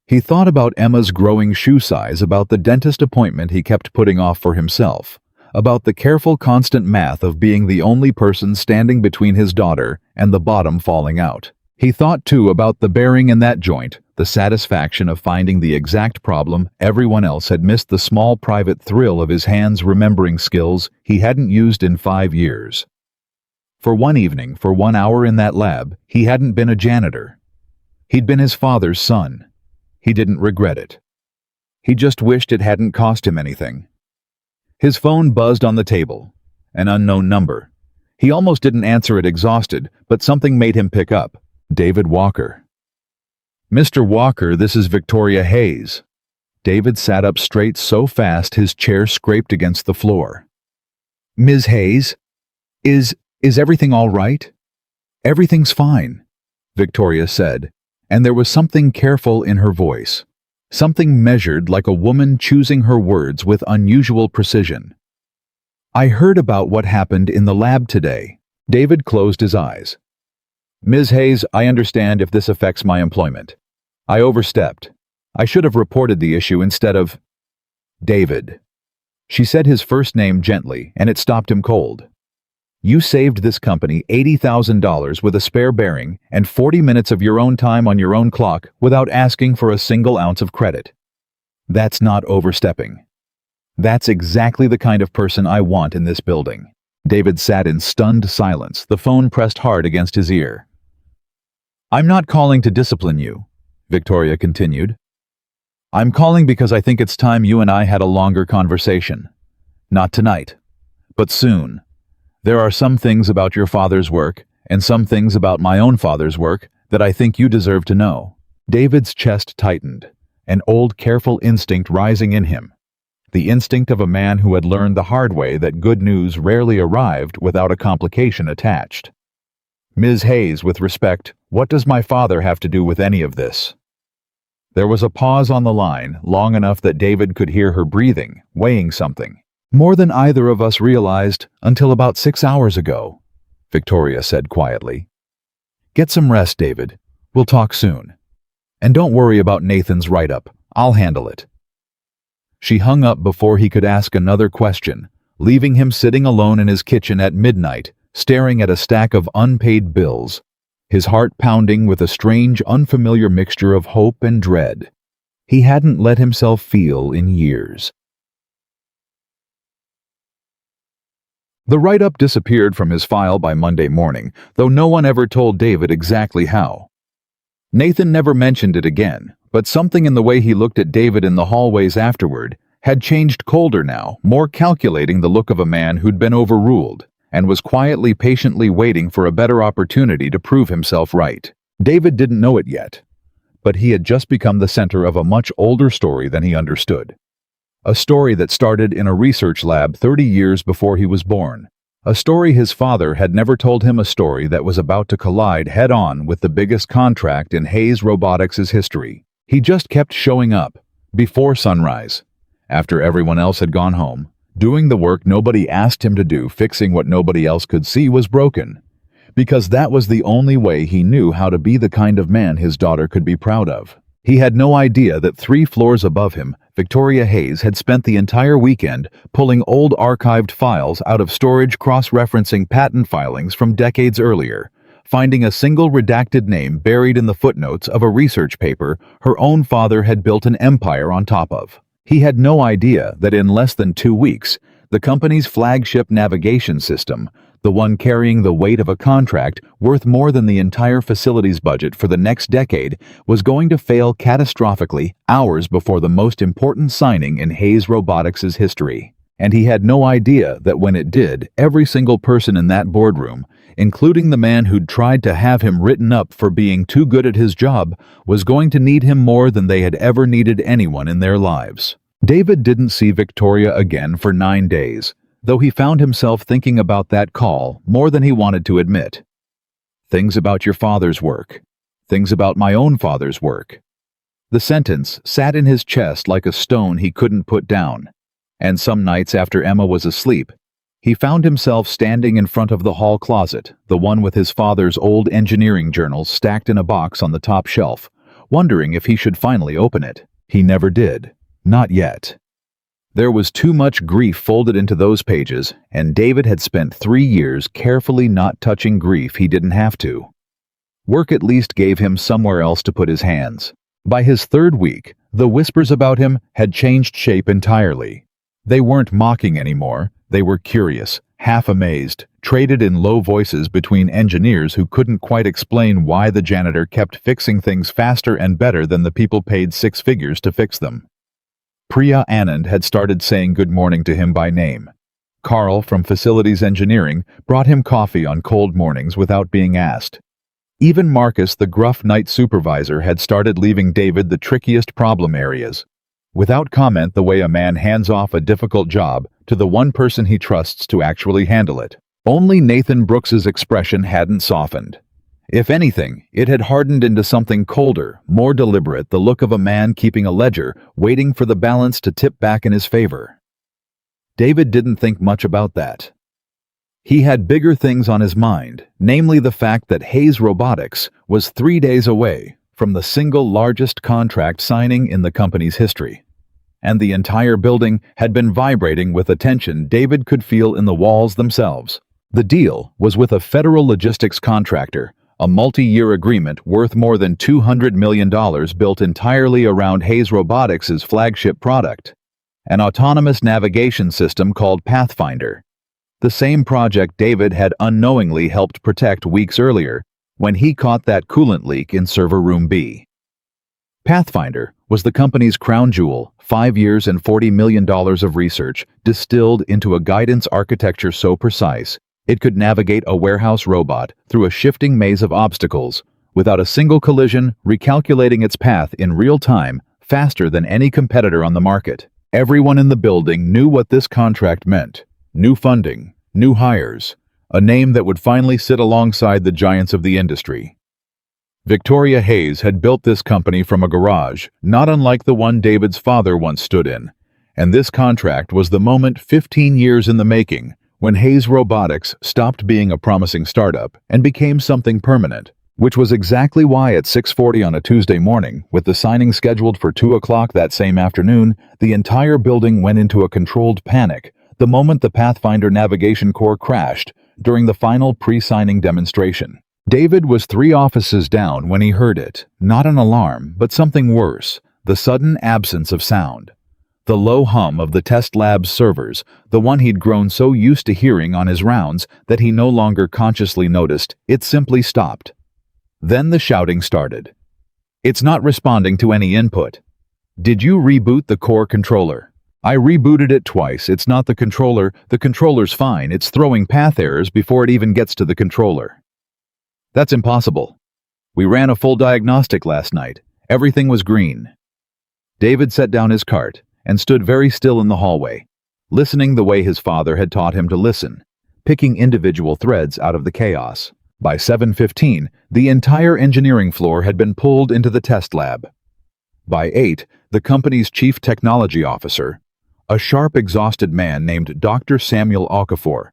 He thought about Emma's growing shoe size, about the dentist appointment he kept putting off for himself, about the careful constant math of being the only person standing between his daughter and the bottom falling out. He thought too about the bearing in that joint, the satisfaction of finding the exact problem everyone else had missed, the small private thrill of his hands remembering skills he hadn't used in 5 years. For one evening, for 1 hour in that lab, he hadn't been a janitor. He'd been his father's son. He didn't regret it. He just wished it hadn't cost him anything. His phone buzzed on the table. An unknown number. He almost didn't answer it, exhausted, but something made him pick up. David Walker. "Mr. Walker, this is Victoria Hayes." David sat up straight so fast his chair scraped against the floor. "Ms. Hayes? Is everything all right?" "Everything's fine," Victoria said, and there was something careful in her voice. Something measured, like a woman choosing her words with unusual precision. "I heard about what happened in the lab today." David closed his eyes. "Ms. Hayes, I understand if this affects my employment. I overstepped. I should have reported the issue instead of—" "David." She said his first name gently, and it stopped him cold. "You saved this company $80,000 with a spare bearing and 40 minutes of your own time on your own clock without asking for a single ounce of credit. That's not overstepping. That's exactly the kind of person I want in this building." David sat in stunned silence, the phone pressed hard against his ear. "I'm not calling to discipline you," Victoria continued. "I'm calling because I think it's time you and I had a longer conversation. Not tonight, but soon. There are some things about your father's work, and some things about my own father's work, that I think you deserve to know." David's chest tightened, an old careful instinct rising in him. The instinct of a man who had learned the hard way that good news rarely arrived without a complication attached. "Ms. Hayes, with respect, what does my father have to do with any of this?" There was a pause on the line, long enough that David could hear her breathing, weighing something. "More than either of us realized until about 6 hours ago," Victoria said quietly. "Get some rest, David. We'll talk soon. And don't worry about Nathan's write-up. I'll handle it." She hung up before he could ask another question, leaving him sitting alone in his kitchen at midnight, staring at a stack of unpaid bills, his heart pounding with a strange, unfamiliar mixture of hope and dread he hadn't let himself feel in years. The write-up disappeared from his file by Monday morning, though no one ever told David exactly how. Nathan never mentioned it again, but something in the way he looked at David in the hallways afterward had changed, colder now, more calculating, the look of a man who'd been overruled and was quietly, patiently waiting for a better opportunity to prove himself right. David didn't know it yet, but he had just become the center of a much older story than he understood. A story that started in a research lab 30 years before he was born, A story his father had never told him, a story that was about to collide head-on with the biggest contract in Hayes Robotics' history. He just kept showing up, before sunrise, after everyone else had gone home, doing the work nobody asked him to do, fixing what nobody else could see was broken. Because that was the only way he knew how to be the kind of man his daughter could be proud of. He had no idea that 3 floors above him, Victoria Hayes had spent the entire weekend pulling old archived files out of storage, cross-referencing patent filings from decades earlier, finding a single redacted name buried in the footnotes of a research paper her own father had built an empire on top of. He had no idea that in less than 2 weeks, the company's flagship navigation system, the one carrying the weight of a contract worth more than the entire facility's budget for the next decade, was going to fail catastrophically hours before the most important signing in Hayes Robotics' history. And he had no idea that when it did, every single person in that boardroom, including the man who'd tried to have him written up for being too good at his job, was going to need him more than they had ever needed anyone in their lives. David didn't see Victoria again for 9 days, though he found himself thinking about that call more than he wanted to admit. Things about your father's work. Things about my own father's work. The sentence sat in his chest like a stone he couldn't put down. And some nights after Emma was asleep, he found himself standing in front of the hall closet, the one with his father's old engineering journals stacked in a box on the top shelf, wondering if he should finally open it. He never did. Not yet. There was too much grief folded into those pages, and David had spent 3 years carefully not touching grief he didn't have to. Work at least gave him somewhere else to put his hands. By his 3rd week, the whispers about him had changed shape entirely. They weren't mocking anymore, they were curious, half amazed, traded in low voices between engineers who couldn't quite explain why the janitor kept fixing things faster and better than the people paid 6 figures to fix them. Priya Anand had started saying good morning to him by name. Carl from Facilities Engineering brought him coffee on cold mornings without being asked. Even Marcus, the gruff night supervisor, had started leaving David the trickiest problem areas, without comment, the way a man hands off a difficult job to the one person he trusts to actually handle it. Only Nathan Brooks's expression hadn't softened. If anything, it had hardened into something colder, more deliberate, the look of a man keeping a ledger, waiting for the balance to tip back in his favor. David didn't think much about that. He had bigger things on his mind, namely the fact that Hayes Robotics was 3 days away from the single largest contract signing in the company's history. And the entire building had been vibrating with a tension David could feel in the walls themselves. The deal was with a federal logistics contractor, a multi-year agreement worth more than $200 million built entirely around Hayes Robotics' flagship product, an autonomous navigation system called Pathfinder, the same project David had unknowingly helped protect weeks earlier when he caught that coolant leak in server room B. Pathfinder was the company's crown jewel, 5 years and $40 million of research distilled into a guidance architecture so precise it could navigate a warehouse robot through a shifting maze of obstacles without a single collision, recalculating its path in real time, faster than any competitor on the market. Everyone in the building knew what this contract meant. New funding, new hires, a name that would finally sit alongside the giants of the industry. Victoria Hayes had built this company from a garage, not unlike the one David's father once stood in, and this contract was the moment 15 years in the making, when Hayes Robotics stopped being a promising startup and became something permanent, which was exactly why at 6:40 on a Tuesday morning, with the signing scheduled for 2 o'clock that same afternoon, the entire building went into a controlled panic the moment the Pathfinder navigation core crashed during the final pre-signing demonstration. David was 3 offices down when he heard it, not an alarm, but something worse, the sudden absence of sound. The low hum of the test lab's servers, the one he'd grown so used to hearing on his rounds that he no longer consciously noticed, it simply stopped. Then the shouting started. "It's not responding to any input. Did you reboot the core controller?" "I rebooted it twice. It's not the controller. The controller's fine. It's throwing path errors before it even gets to the controller." "That's impossible. We ran a full diagnostic last night. Everything was green." David set down his cart and stood very still in the hallway, listening the way his father had taught him to listen, picking individual threads out of the chaos. By 7:15, the entire engineering floor had been pulled into the test lab. By 8, the company's chief technology officer, a sharp, exhausted man named Dr. Samuel Okafor,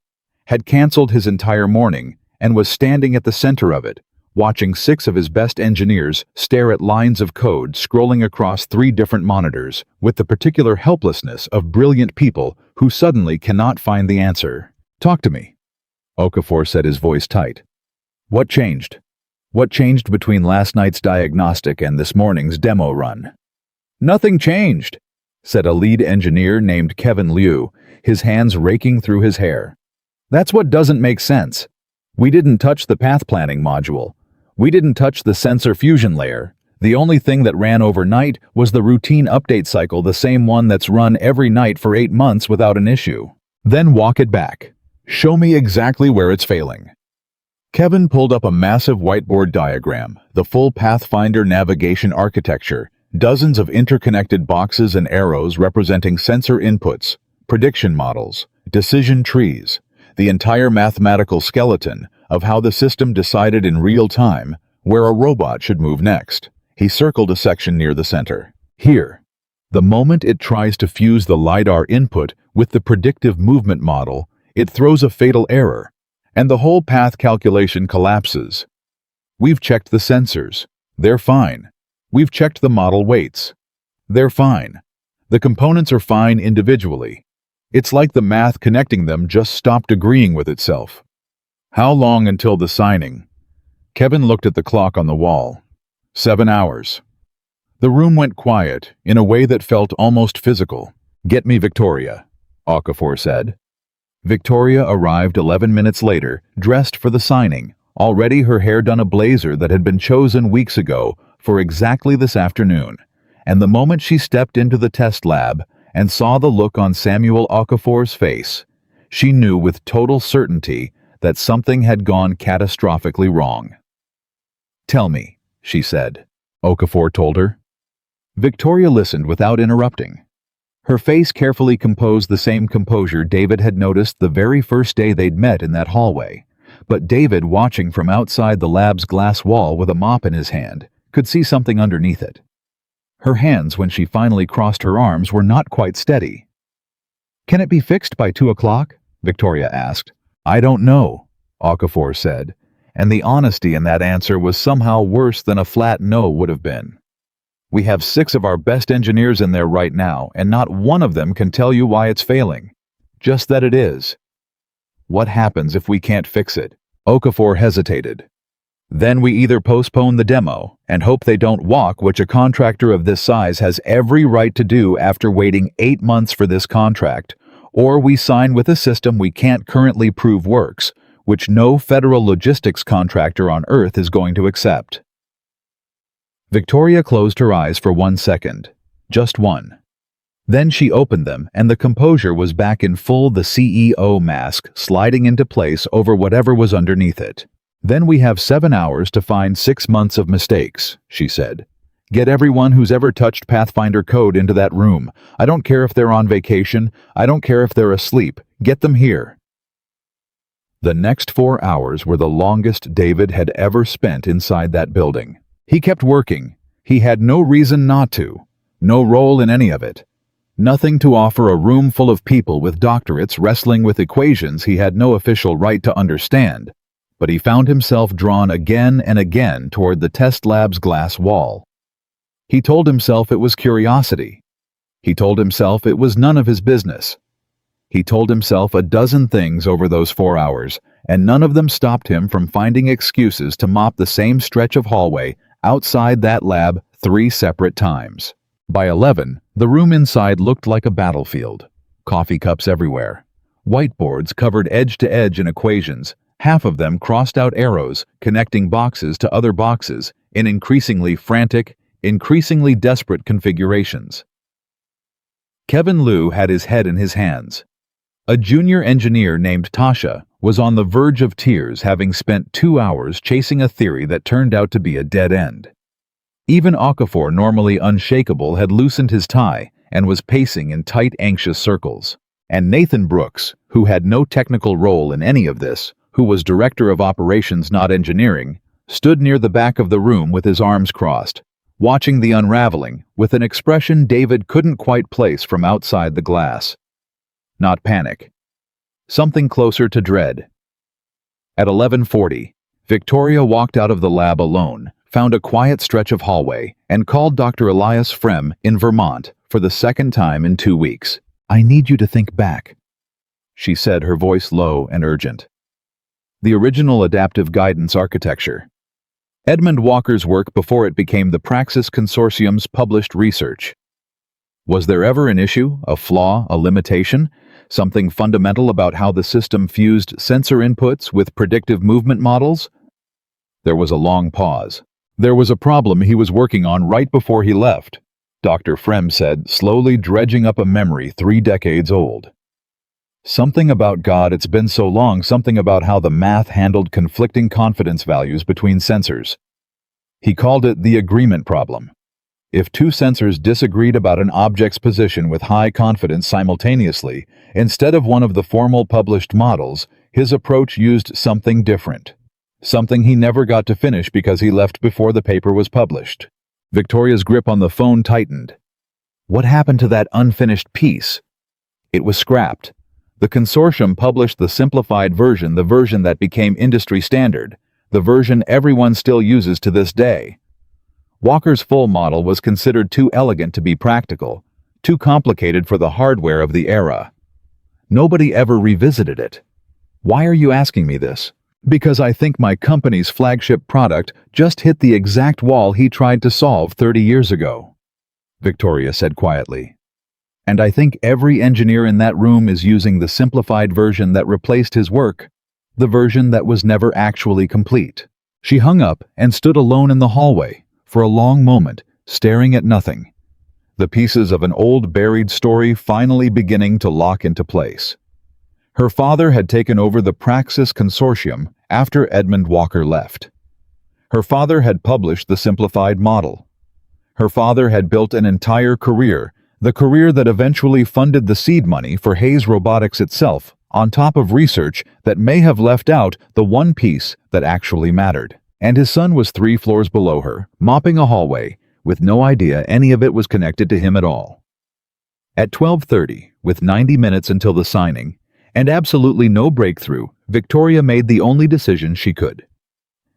had canceled his entire morning and was standing at the center of it, watching 6 of his best engineers stare at lines of code scrolling across 3 different monitors with the particular helplessness of brilliant people who suddenly cannot find the answer. "Talk to me," Okafor said, his voice tight. "What changed? What changed between last night's diagnostic and this morning's demo run?" "Nothing changed," said a lead engineer named Kevin Liu, his hands raking through his hair. "That's what doesn't make sense. We didn't touch the path planning module. We didn't touch the sensor fusion layer. The only thing that ran overnight was the routine update cycle, the same one that's run every night for 8 months without an issue. Then walk it back. Show me exactly where it's failing." Kevin pulled up a massive whiteboard diagram, the full Pathfinder navigation architecture, dozens of interconnected boxes and arrows representing sensor inputs, prediction models, decision trees, the entire mathematical skeleton of how the system decided in real time where a robot should move next. He circled a section near the center. "Here, the moment it tries to fuse the LiDAR input with the predictive movement model, it throws a fatal error, and the whole path calculation collapses. We've checked the sensors. They're fine. We've checked the model weights. They're fine. The components are fine individually. It's like the math connecting them just stopped agreeing with itself." "How long until the signing?" Kevin looked at the clock on the wall. 7 hours. The room went quiet in a way that felt almost physical. "Get me Victoria," Okafor said. Victoria arrived 11 minutes later, dressed for the signing, already her hair done a blazer that had been chosen weeks ago for exactly this afternoon. And the moment she stepped into the test lab and saw the look on Samuel Okafor's face, she knew with total certainty that something had gone catastrophically wrong. "Tell me," she said. Okafor told her. Victoria listened without interrupting. Her face carefully composed the same composure David had noticed the very first day they'd met in that hallway. But David, watching from outside the lab's glass wall with a mop in his hand, could see something underneath it. Her hands, when she finally crossed her arms, were not quite steady. "Can it be fixed by 2 o'clock?" Victoria asked. "I don't know," Okafor said, and the honesty in that answer was somehow worse than a flat no would have been. "We have 6 of our best engineers in there right now, and not one of them can tell you why it's failing. Just that it is." "What happens if we can't fix it?" Okafor hesitated. "Then we either postpone the demo and hope they don't walk, which a contractor of this size has every right to do after waiting 8 months for this contract, or we sign with a system we can't currently prove works, which no federal logistics contractor on Earth is going to accept." Victoria closed her eyes for 1 second. Just one. Then she opened them, and the composure was back in full, the CEO mask sliding into place over whatever was underneath it. "Then we have 7 hours to find 6 months of mistakes," she said. "Get everyone who's ever touched Pathfinder code into that room. I don't care if they're on vacation. I don't care if they're asleep. Get them here." The next 4 hours were the longest David had ever spent inside that building. He kept working. He had no reason not to. No role in any of it. Nothing to offer a room full of people with doctorates wrestling with equations he had no official right to understand. But he found himself drawn again and again toward the test lab's glass wall. He told himself it was curiosity. He told himself it was none of his business. He told himself a dozen things over those 4 hours, and none of them stopped him from finding excuses to mop the same stretch of hallway outside that lab 3 separate times. By 11, the room inside looked like a battlefield. Coffee cups everywhere. Whiteboards covered edge to edge in equations, half of them crossed out arrows connecting boxes to other boxes in increasingly frantic, increasingly desperate configurations. Kevin Liu had his head in his hands. A junior engineer named Tasha was on the verge of tears, having spent 2 hours chasing a theory that turned out to be a dead end. Even Okafor, normally unshakable, had loosened his tie and was pacing in tight, anxious circles. And Nathan Brooks, who had no technical role in any of this, who was director of operations not engineering, stood near the back of the room with his arms crossed, watching the unraveling with an expression David couldn't quite place from outside the glass. Not panic. Something closer to dread. At 11:40, Victoria walked out of the lab alone, found a quiet stretch of hallway, and called Dr. Elias Frem in Vermont for the second time in 2 weeks. "I need you to think back," she said, her voice low and urgent. The original adaptive guidance architecture. Edmund Walker's work before it became the Praxis Consortium's published research. Was there ever an issue, a flaw, a limitation, something fundamental about how the system fused sensor inputs with predictive movement models? There was a long pause. "There was a problem he was working on right before he left," Dr. Frem said, slowly dredging up a memory 3 decades old. "Something about God, it's been so long, something about how the math handled conflicting confidence values between sensors. He called it the agreement problem. If 2 sensors disagreed about an object's position with high confidence simultaneously, instead of one of the formal published models, his approach used something different. Something he never got to finish because he left before the paper was published." Victoria's grip on the phone tightened. What happened to that unfinished piece? It was scrapped. The consortium published the simplified version, the version that became industry standard, the version everyone still uses to this day. Walker's full model was considered too elegant to be practical, too complicated for the hardware of the era. Nobody ever revisited it. "Why are you asking me this?" "Because I think my company's flagship product just hit the exact wall he tried to solve 30 years ago," Victoria said quietly. "And I think every engineer in that room is using the simplified version that replaced his work, the version that was never actually complete." She hung up and stood alone in the hallway for a long moment, staring at nothing. The pieces of an old buried story finally beginning to lock into place. Her father had taken over the Praxis Consortium after Edmund Walker left. Her father had published the simplified model. Her father had built an entire career, the career that eventually funded the seed money for Hayes Robotics itself, on top of research that may have left out the one piece that actually mattered. And his son was 3 floors below her, mopping a hallway, with no idea any of it was connected to him at all. At 12:30, with 90 minutes until the signing, and absolutely no breakthrough, Victoria made the only decision she could.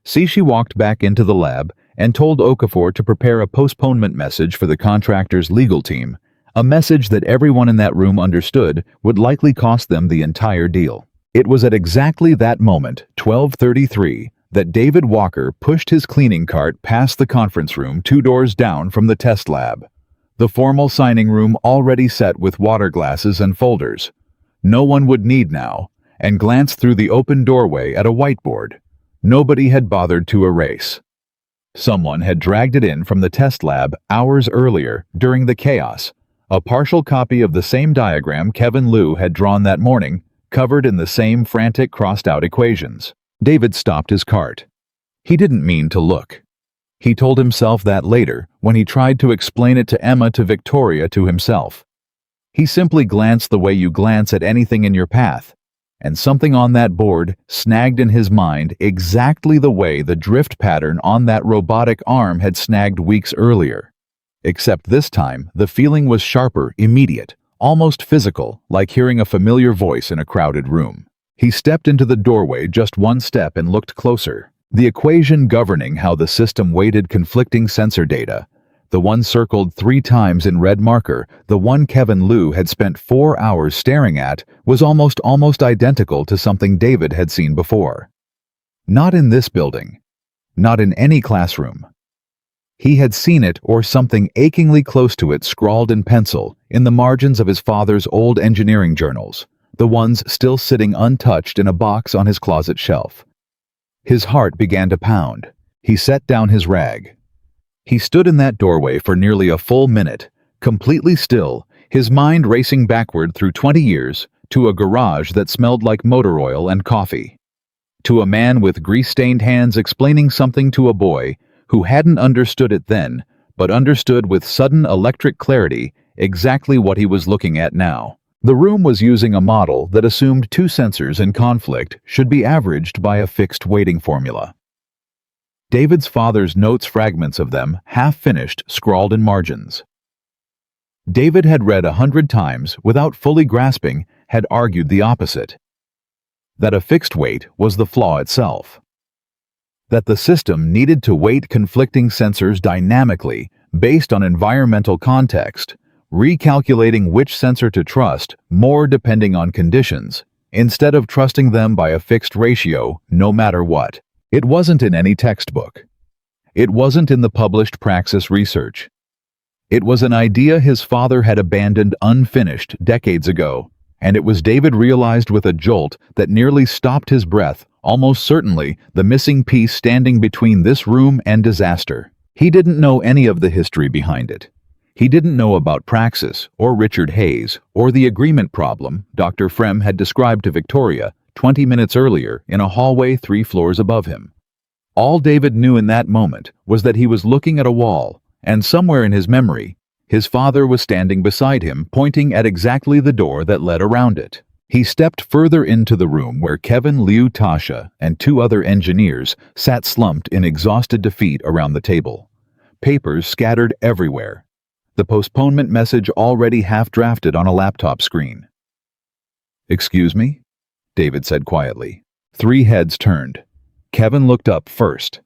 She walked back into the lab and told Okafor to prepare a postponement message for the contractor's legal team, a message that everyone in that room understood would likely cost them the entire deal. It was at exactly that moment, 12:33, that David Walker pushed his cleaning cart past the conference room 2 doors down from the test lab. The formal signing room already set with water glasses and folders. No one would need now, and glanced through the open doorway at a whiteboard. Nobody had bothered to erase. Someone had dragged it in from the test lab hours earlier during the chaos, a partial copy of the same diagram Kevin Liu had drawn that morning, covered in the same frantic crossed-out equations. David stopped his cart. He didn't mean to look. He told himself that later when he tried to explain it to Emma, to Victoria, to himself. He simply glanced the way you glance at anything in your path, and something on that board snagged in his mind exactly the way the drift pattern on that robotic arm had snagged weeks earlier. Except this time, the feeling was sharper, immediate, almost physical, like hearing a familiar voice in a crowded room. He stepped into the doorway just 1 step and looked closer. The equation governing how the system weighted conflicting sensor data, the one circled 3 times in red marker, the one Kevin Liu had spent 4 hours staring at, was almost identical to something David had seen before. Not in this building. Not in any classroom. He had seen it, or something achingly close to it, scrawled in pencil in the margins of his father's old engineering journals, the ones still sitting untouched in a box on his closet shelf. His heart began to pound. He set down his rag. He stood in that doorway for nearly a full minute, completely still, his mind racing backward through 20 years to a garage that smelled like motor oil and coffee. To a man with grease-stained hands explaining something to a boy who hadn't understood it then, but understood with sudden electric clarity exactly what he was looking at now. The room was using a model that assumed two sensors in conflict should be averaged by a fixed weighting formula. David's father's notes, fragments of them, half-finished, scrawled in margins. David had read 100 times, without fully grasping, had argued the opposite. That a fixed weight was the flaw itself. That the system needed to weight conflicting sensors dynamically, based on environmental context, recalculating which sensor to trust, more depending on conditions, instead of trusting them by a fixed ratio, no matter what. It wasn't in any textbook. It wasn't in the published praxis research. It was an idea his father had abandoned unfinished decades ago, and it was, David realized with a jolt that nearly stopped his breath, almost certainly the missing piece standing between this room and disaster. He didn't know any of the history behind it. He didn't know about praxis, or Richard Hayes, or the agreement problem Dr. Frem had described to Victoria 20 minutes earlier in a hallway 3 floors above him. All David knew in that moment was that he was looking at a wall, and somewhere in his memory, his father was standing beside him, pointing at exactly the door that led around it. He stepped further into the room where Kevin, Liu, Tasha, and 2 other engineers sat slumped in exhausted defeat around the table. Papers scattered everywhere. The postponement message already half-drafted on a laptop screen. "Excuse me?" David said quietly. 3 heads turned. Kevin looked up first.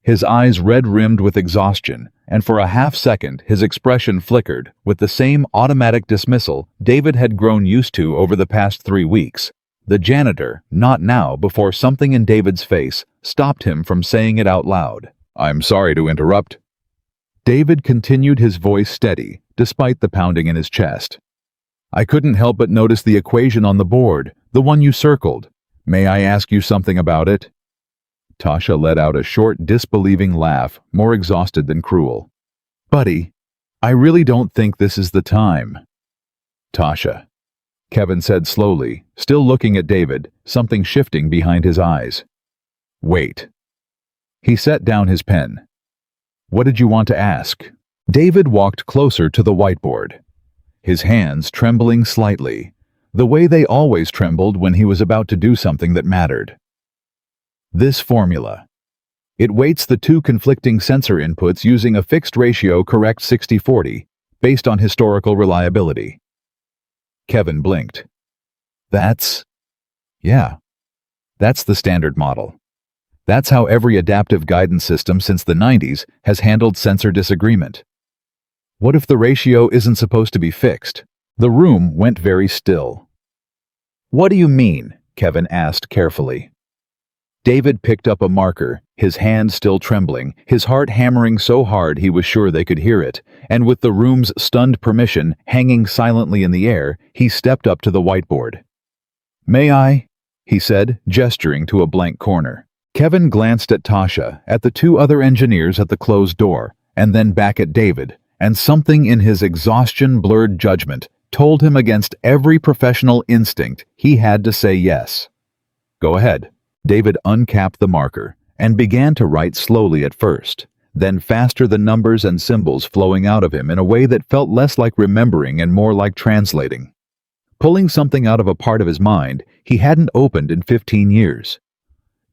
His eyes red-rimmed with exhaustion, and for a half-second his expression flickered with the same automatic dismissal David had grown used to over the past 3 weeks. The janitor, not now, before something in David's face stopped him from saying it out loud. "I'm sorry to interrupt." David continued, his voice steady, despite the pounding in his chest. "I couldn't help but notice the equation on the board, the one you circled. May I ask you something about it?" Tasha let out a short, disbelieving laugh, more exhausted than cruel. "Buddy, I really don't think this is the time." "Tasha," Kevin said slowly, still looking at David, something shifting behind his eyes. "Wait." He set down his pen. "What did you want to ask?" David walked closer to the whiteboard, his hands trembling slightly, the way they always trembled when he was about to do something that mattered. "This formula. It weights the 2 conflicting sensor inputs using a fixed ratio, correct 60-40, based on historical reliability." Kevin blinked. Yeah, that's the standard model. That's how every adaptive guidance system since the 90s has handled sensor disagreement. What if the ratio isn't supposed to be fixed? The room went very still. "What do you mean?" Kevin asked carefully. David picked up a marker, his hand still trembling, his heart hammering so hard he was sure they could hear it, and with the room's stunned permission hanging silently in the air, he stepped up to the whiteboard. "May I?" he said, gesturing to a blank corner. Kevin glanced at Tasha, at the 2 other engineers at the closed door, and then back at David, and something in his exhaustion blurred judgment told him against every professional instinct he had to say yes. "Go ahead." David uncapped the marker and began to write slowly at first, then faster, the numbers and symbols flowing out of him in a way that felt less like remembering and more like translating. Pulling something out of a part of his mind he hadn't opened in 15 years.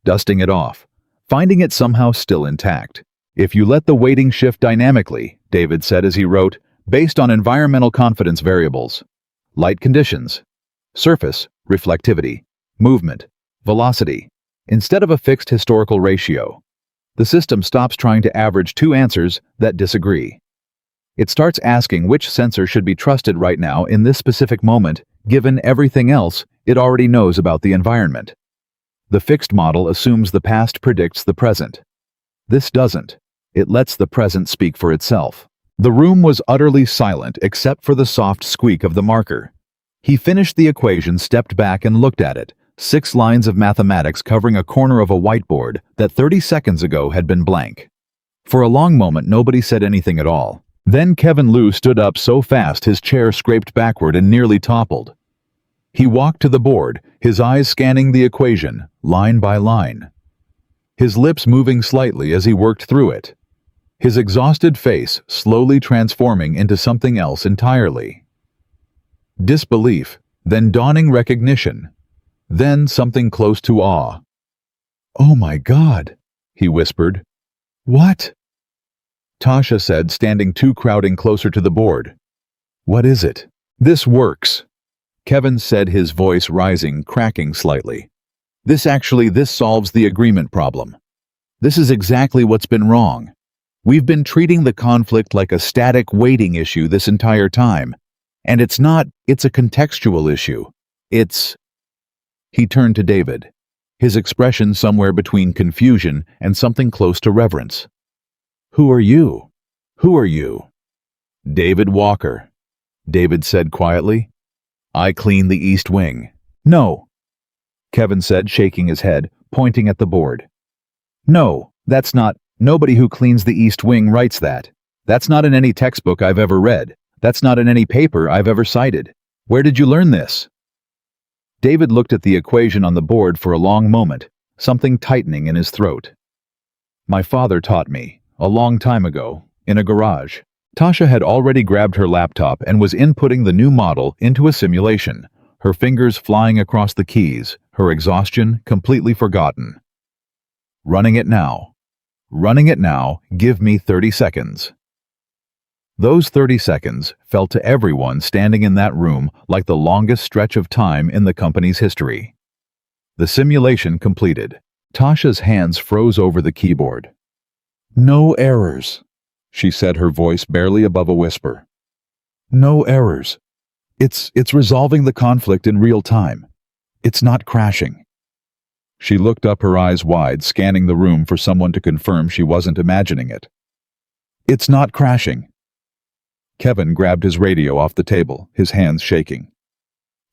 Dusting it off, finding it somehow still intact. "If you let the weighting shift dynamically," David said as he wrote, "based on environmental confidence variables. Light conditions, surface, reflectivity, movement, velocity, instead of a fixed historical ratio. The system stops trying to average 2 answers that disagree. It starts asking which sensor should be trusted right now in this specific moment, given everything else it already knows about the environment. The fixed model assumes the past predicts the present. This doesn't. It lets the present speak for itself." The room was utterly silent except for the soft squeak of the marker. He finished the equation, stepped back and looked at it, 6 lines of mathematics covering a corner of a whiteboard that 30 seconds ago had been blank. For a long moment nobody said anything at all. Then Kevin Liu stood up so fast his chair scraped backward and nearly toppled. He walked to the board, his eyes scanning the equation, line by line. His lips moving slightly as he worked through it. His exhausted face slowly transforming into something else entirely. disbelief, then dawning recognition, then something close to awe. "Oh my God," he whispered. "What?" Tasha said, standing crowding closer to the board. "What is it?" "This works," Kevin said, his voice rising, cracking slightly. This solves the agreement problem. This is exactly what's been wrong. We've been treating the conflict like a static waiting issue this entire time. And it's not, it's a contextual issue. He turned to David, his expression somewhere between confusion and something close to reverence. "Who are you? Who are you?" "David Walker," David said quietly. "I clean the East Wing." "No," Kevin said, shaking his head, pointing at the board. "No, that's not. Nobody who cleans the East Wing writes that. That's not in any textbook I've ever read. That's not in any paper I've ever cited. Where did you learn this?" David looked at the equation on the board for a long moment, something tightening in his throat. "My father taught me, a long time ago, in a garage." Tasha had already grabbed her laptop and was inputting the new model into a simulation, her fingers flying across the keys, her exhaustion completely forgotten. "Running it now. Running it now. Give me 30 seconds. Those 30 seconds felt to everyone standing in that room like the longest stretch of time in the company's history. The simulation completed. Tasha's hands froze over the keyboard. "No errors," she said, her voice barely above a whisper. "No errors. It's resolving the conflict in real time. It's not crashing." She looked up, her eyes wide, scanning the room for someone to confirm she wasn't imagining it. "It's not crashing." Kevin grabbed his radio off the table, his hands shaking.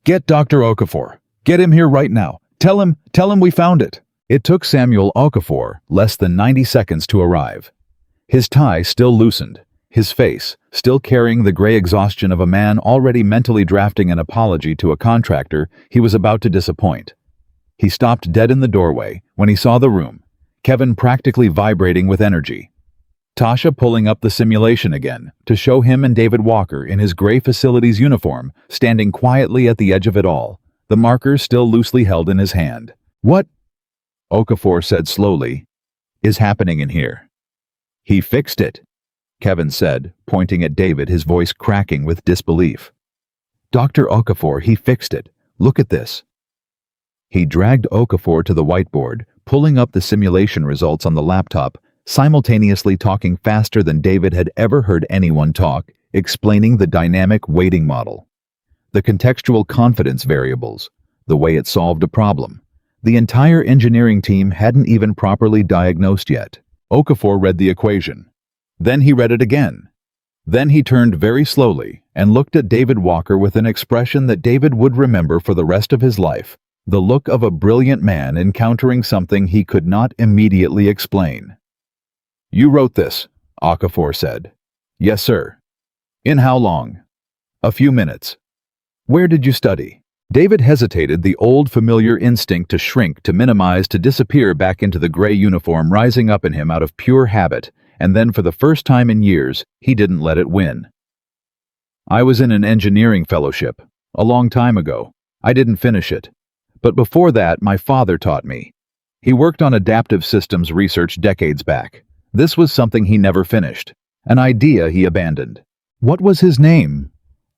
"Get Dr. Okafor. Get him here right now. Tell him we found it." It took Samuel Okafor less than 90 seconds to arrive. His tie still loosened, his face still carrying the gray exhaustion of a man already mentally drafting an apology to a contractor he was about to disappoint. He stopped dead in the doorway when he saw the room, Kevin practically vibrating with energy. Tasha pulling up the simulation again to show him and David Walker in his gray facilities uniform standing quietly at the edge of it all, the marker still loosely held in his hand. "What," Okafor said slowly, "is happening in here?" "He fixed it," Kevin said, pointing at David, his voice cracking with disbelief. "Dr. Okafor, he fixed it. Look at this." He dragged Okafor to the whiteboard, pulling up the simulation results on the laptop, simultaneously talking faster than David had ever heard anyone talk, explaining the dynamic weighting model, the contextual confidence variables, the way it solved a problem. The entire engineering team hadn't even properly diagnosed yet. Okafor read the equation. Then he read it again. Then he turned very slowly and looked at David Walker with an expression that David would remember for the rest of his life, the look of a brilliant man encountering something he could not immediately explain. "You wrote this," Okafor said. "Yes, sir." "In how long?" "A few minutes." "Where did you study?" David hesitated, the old familiar instinct to shrink, to minimize, to disappear back into the gray uniform rising up in him out of pure habit, and then for the first time in years, he didn't let it win. "I was in an engineering fellowship, a long time ago. I didn't finish it. But before that, my father taught me. He worked on adaptive systems research decades back. This was something he never finished, an idea he abandoned." "What was his name?"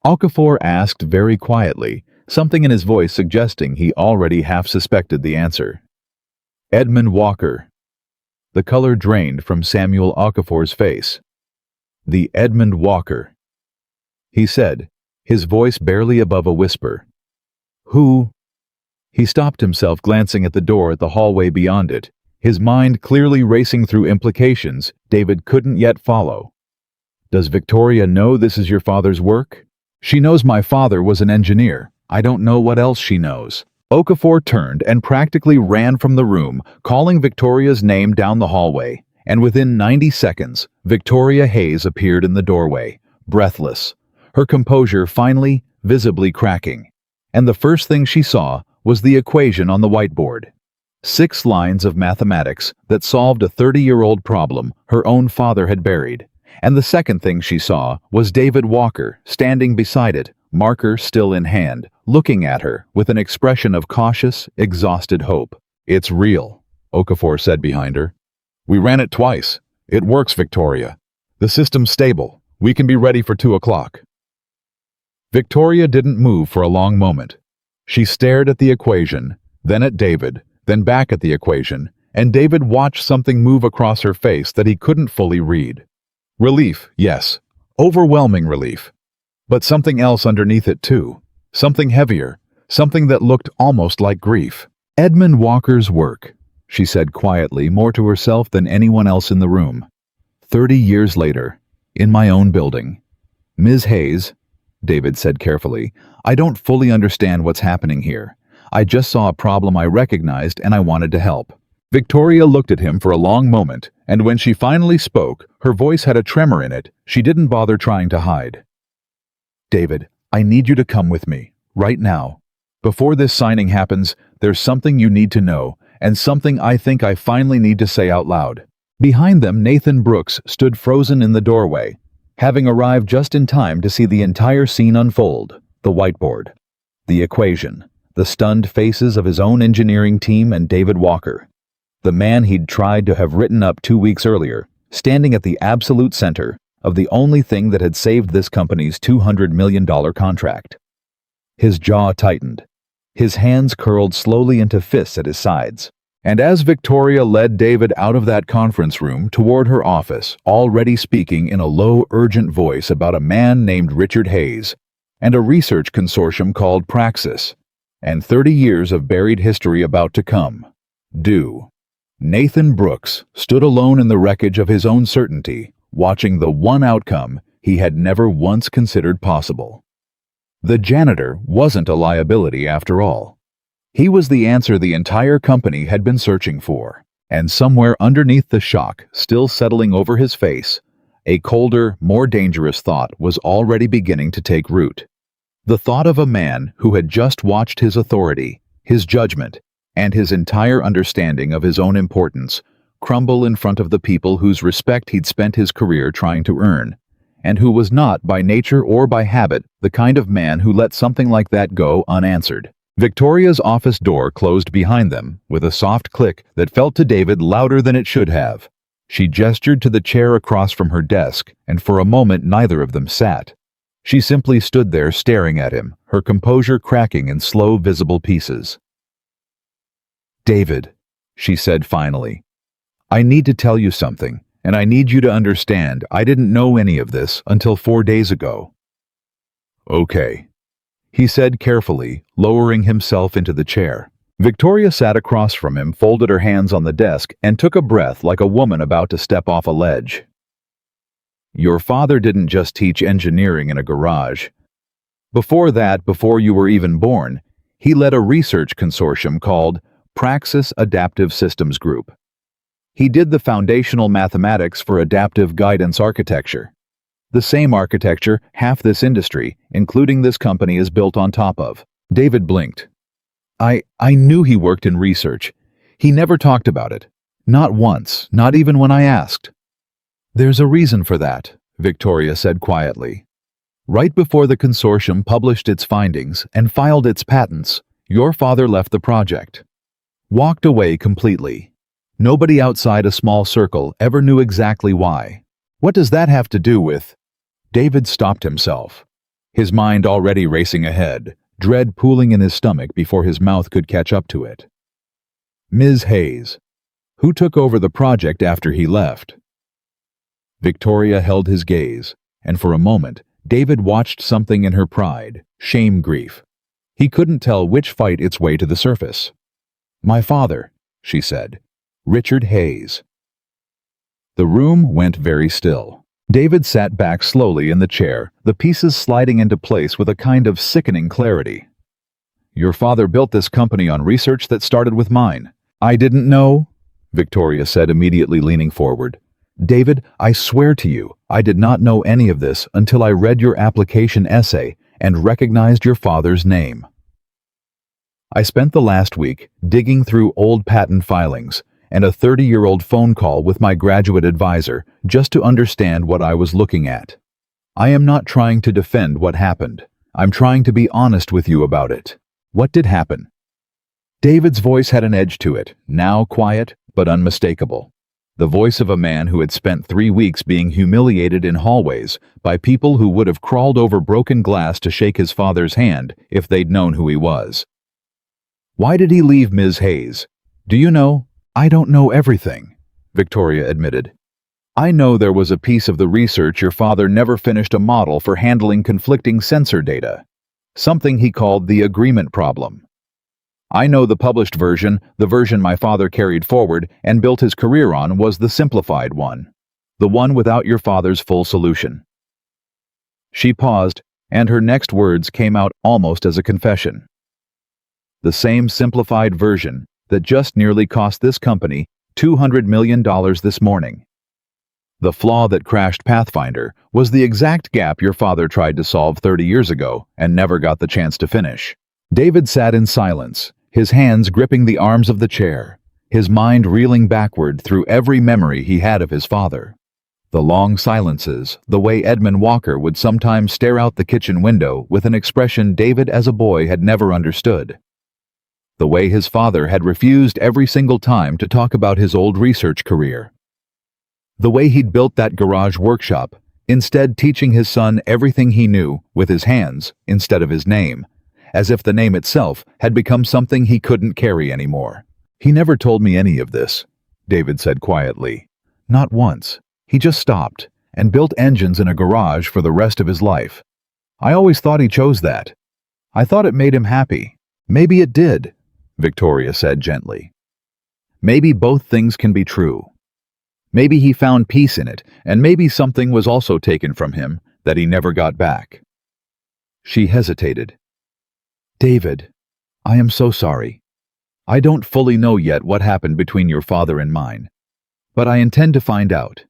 Okafor asked very quietly, something in his voice suggesting he already half suspected the answer. "Edmund Walker." The color drained from Samuel Okafor's face. "The Edmund Walker," he said, his voice barely above a whisper. "Who?" He stopped himself, glancing at the door at the hallway beyond it, his mind clearly racing through implications David couldn't yet follow. "Does Victoria know this is your father's work?" "She knows my father was an engineer. I don't know what else she knows." Okafor turned and practically ran from the room, calling Victoria's name down the hallway, and within 90 seconds, Victoria Hayes appeared in the doorway, breathless, her composure finally, visibly cracking. And the first thing she saw was the equation on the whiteboard. 6 lines of mathematics that solved a 30-year-old problem her own father had buried. And the second thing she saw was David Walker standing beside it, marker still in hand, looking at her with an expression of cautious, exhausted hope. "It's real," Okafor said behind her. "We ran it twice. It works, Victoria. The system's stable. We can be ready for 2 o'clock." Victoria didn't move for a long moment. She stared at the equation, then at David, then back at the equation, and David watched something move across her face that he couldn't fully read. Relief, yes. Overwhelming relief. But something else underneath it too. Something heavier. Something that looked almost like grief. "Edmund Walker's work," she said quietly, more to herself than anyone else in the room. 30 years later, in my own building. "Ms. Hayes," David said carefully, "I don't fully understand what's happening here. I just saw a problem I recognized and I wanted to help." Victoria looked at him for a long moment, and when she finally spoke, her voice had a tremor in it she didn't bother trying to hide. "David, I need you to come with me, right now. Before this signing happens, there's something you need to know, and something I think I finally need to say out loud." Behind them, Nathan Brooks stood frozen in the doorway, having arrived just in time to see the entire scene unfold. The whiteboard, the equation, the stunned faces of his own engineering team and David Walker. The man he'd tried to have written up 2 weeks earlier, standing at the absolute center of the only thing that had saved this company's $200 million contract. His jaw tightened. His hands curled slowly into fists at his sides. And as Victoria led David out of that conference room toward her office, already speaking in a low, urgent voice about a man named Richard Hayes, and a research consortium called Praxis, and 30 years of buried history about to come, Nathan Brooks stood alone in the wreckage of his own certainty, watching the one outcome he had never once considered possible. The janitor wasn't a liability after all. He was the answer the entire company had been searching for, and somewhere underneath the shock still settling over his face, a colder, more dangerous thought was already beginning to take root. The thought of a man who had just watched his authority, his judgment, and his entire understanding of his own importance crumble in front of the people whose respect he'd spent his career trying to earn, and who was not, by nature or by habit, the kind of man who let something like that go unanswered. Victoria's office door closed behind them with a soft click that felt to David louder than it should have. She gestured to the chair across from her desk, and for a moment neither of them sat. She simply stood there staring at him, her composure cracking in slow, visible pieces. "David," she said finally, "I need to tell you something, and I need you to understand I didn't know any of this until 4 days ago." "Okay," he said carefully, lowering himself into the chair. Victoria sat across from him, folded her hands on the desk, and took a breath like a woman about to step off a ledge. "Your father didn't just teach engineering in a garage. Before that, before you were even born, he led a research consortium called Praxis Adaptive Systems Group. He did the foundational mathematics for adaptive guidance architecture. The same architecture half this industry, including this company, is built on top of." David blinked. I knew he worked in research. He never talked about it. Not once, not even when I asked." "There's a reason for that," Victoria said quietly. "Right before the consortium published its findings and filed its patents, your father left the project. Walked away completely. Nobody outside a small circle ever knew exactly why. What does that have to do with—" David stopped himself, his mind already racing ahead, dread pooling in his stomach before his mouth could catch up to it. "Ms. Hayes. Who took over the project after he left?" Victoria held his gaze, and for a moment, David watched something in her pride, shame, grief. He couldn't tell which fight its way to the surface. "My father," she said. "Richard Hayes." The room went very still. David sat back slowly in the chair, the pieces sliding into place with a kind of sickening clarity. "Your father built this company on research that started with mine." "I didn't know," Victoria said, immediately leaning forward. "David, I swear to you, I did not know any of this until I read your application essay and recognized your father's name. I spent the last week digging through old patent filings and a 30-year-old phone call with my graduate advisor just to understand what I was looking at. I am not trying to defend what happened. I'm trying to be honest with you about it. What did happen?" David's voice had an edge to it, now quiet but unmistakable. The voice of a man who had spent 3 weeks being humiliated in hallways by people who would have crawled over broken glass to shake his father's hand if they'd known who he was. "Why did he leave, Ms. Hayes? Do you know?" "I don't know everything," Victoria admitted. "I know there was a piece of the research your father never finished a model for handling conflicting sensor data, something he called the agreement problem. I know the published version, the version my father carried forward and built his career on, was the simplified one, the one without your father's full solution." She paused, and her next words came out almost as a confession. "The same simplified version that just nearly cost this company $200 million this morning. The flaw that crashed Pathfinder was the exact gap your father tried to solve 30 years ago and never got the chance to finish." David sat in silence, his hands gripping the arms of the chair, his mind reeling backward through every memory he had of his father. The long silences, the way Edmund Walker would sometimes stare out the kitchen window with an expression David as a boy had never understood. The way his father had refused every single time to talk about his old research career. The way he'd built that garage workshop, instead teaching his son everything he knew with his hands instead of his name, as if the name itself had become something he couldn't carry anymore. "He never told me any of this," David said quietly. "Not once. He just stopped and built engines in a garage for the rest of his life. I always thought he chose that. I thought it made him happy. Maybe it did," Victoria said gently. "Maybe both things can be true. Maybe he found peace in it, and maybe something was also taken from him that he never got back." She hesitated. "David, I am so sorry. I don't fully know yet what happened between your father and mine, but I intend to find out.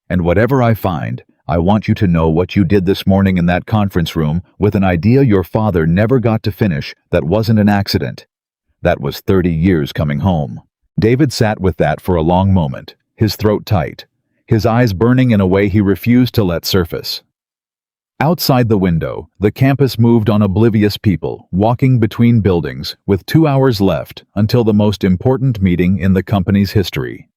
And whatever I find, I want you to know what you did this morning in that conference room with an idea your father never got to finish that wasn't an accident. That was 30 years coming home." David sat with that for a long moment, his throat tight, his eyes burning in a way he refused to let surface. Outside the window, the campus moved on oblivious people, walking between buildings, with 2 hours left until the most important meeting in the company's history.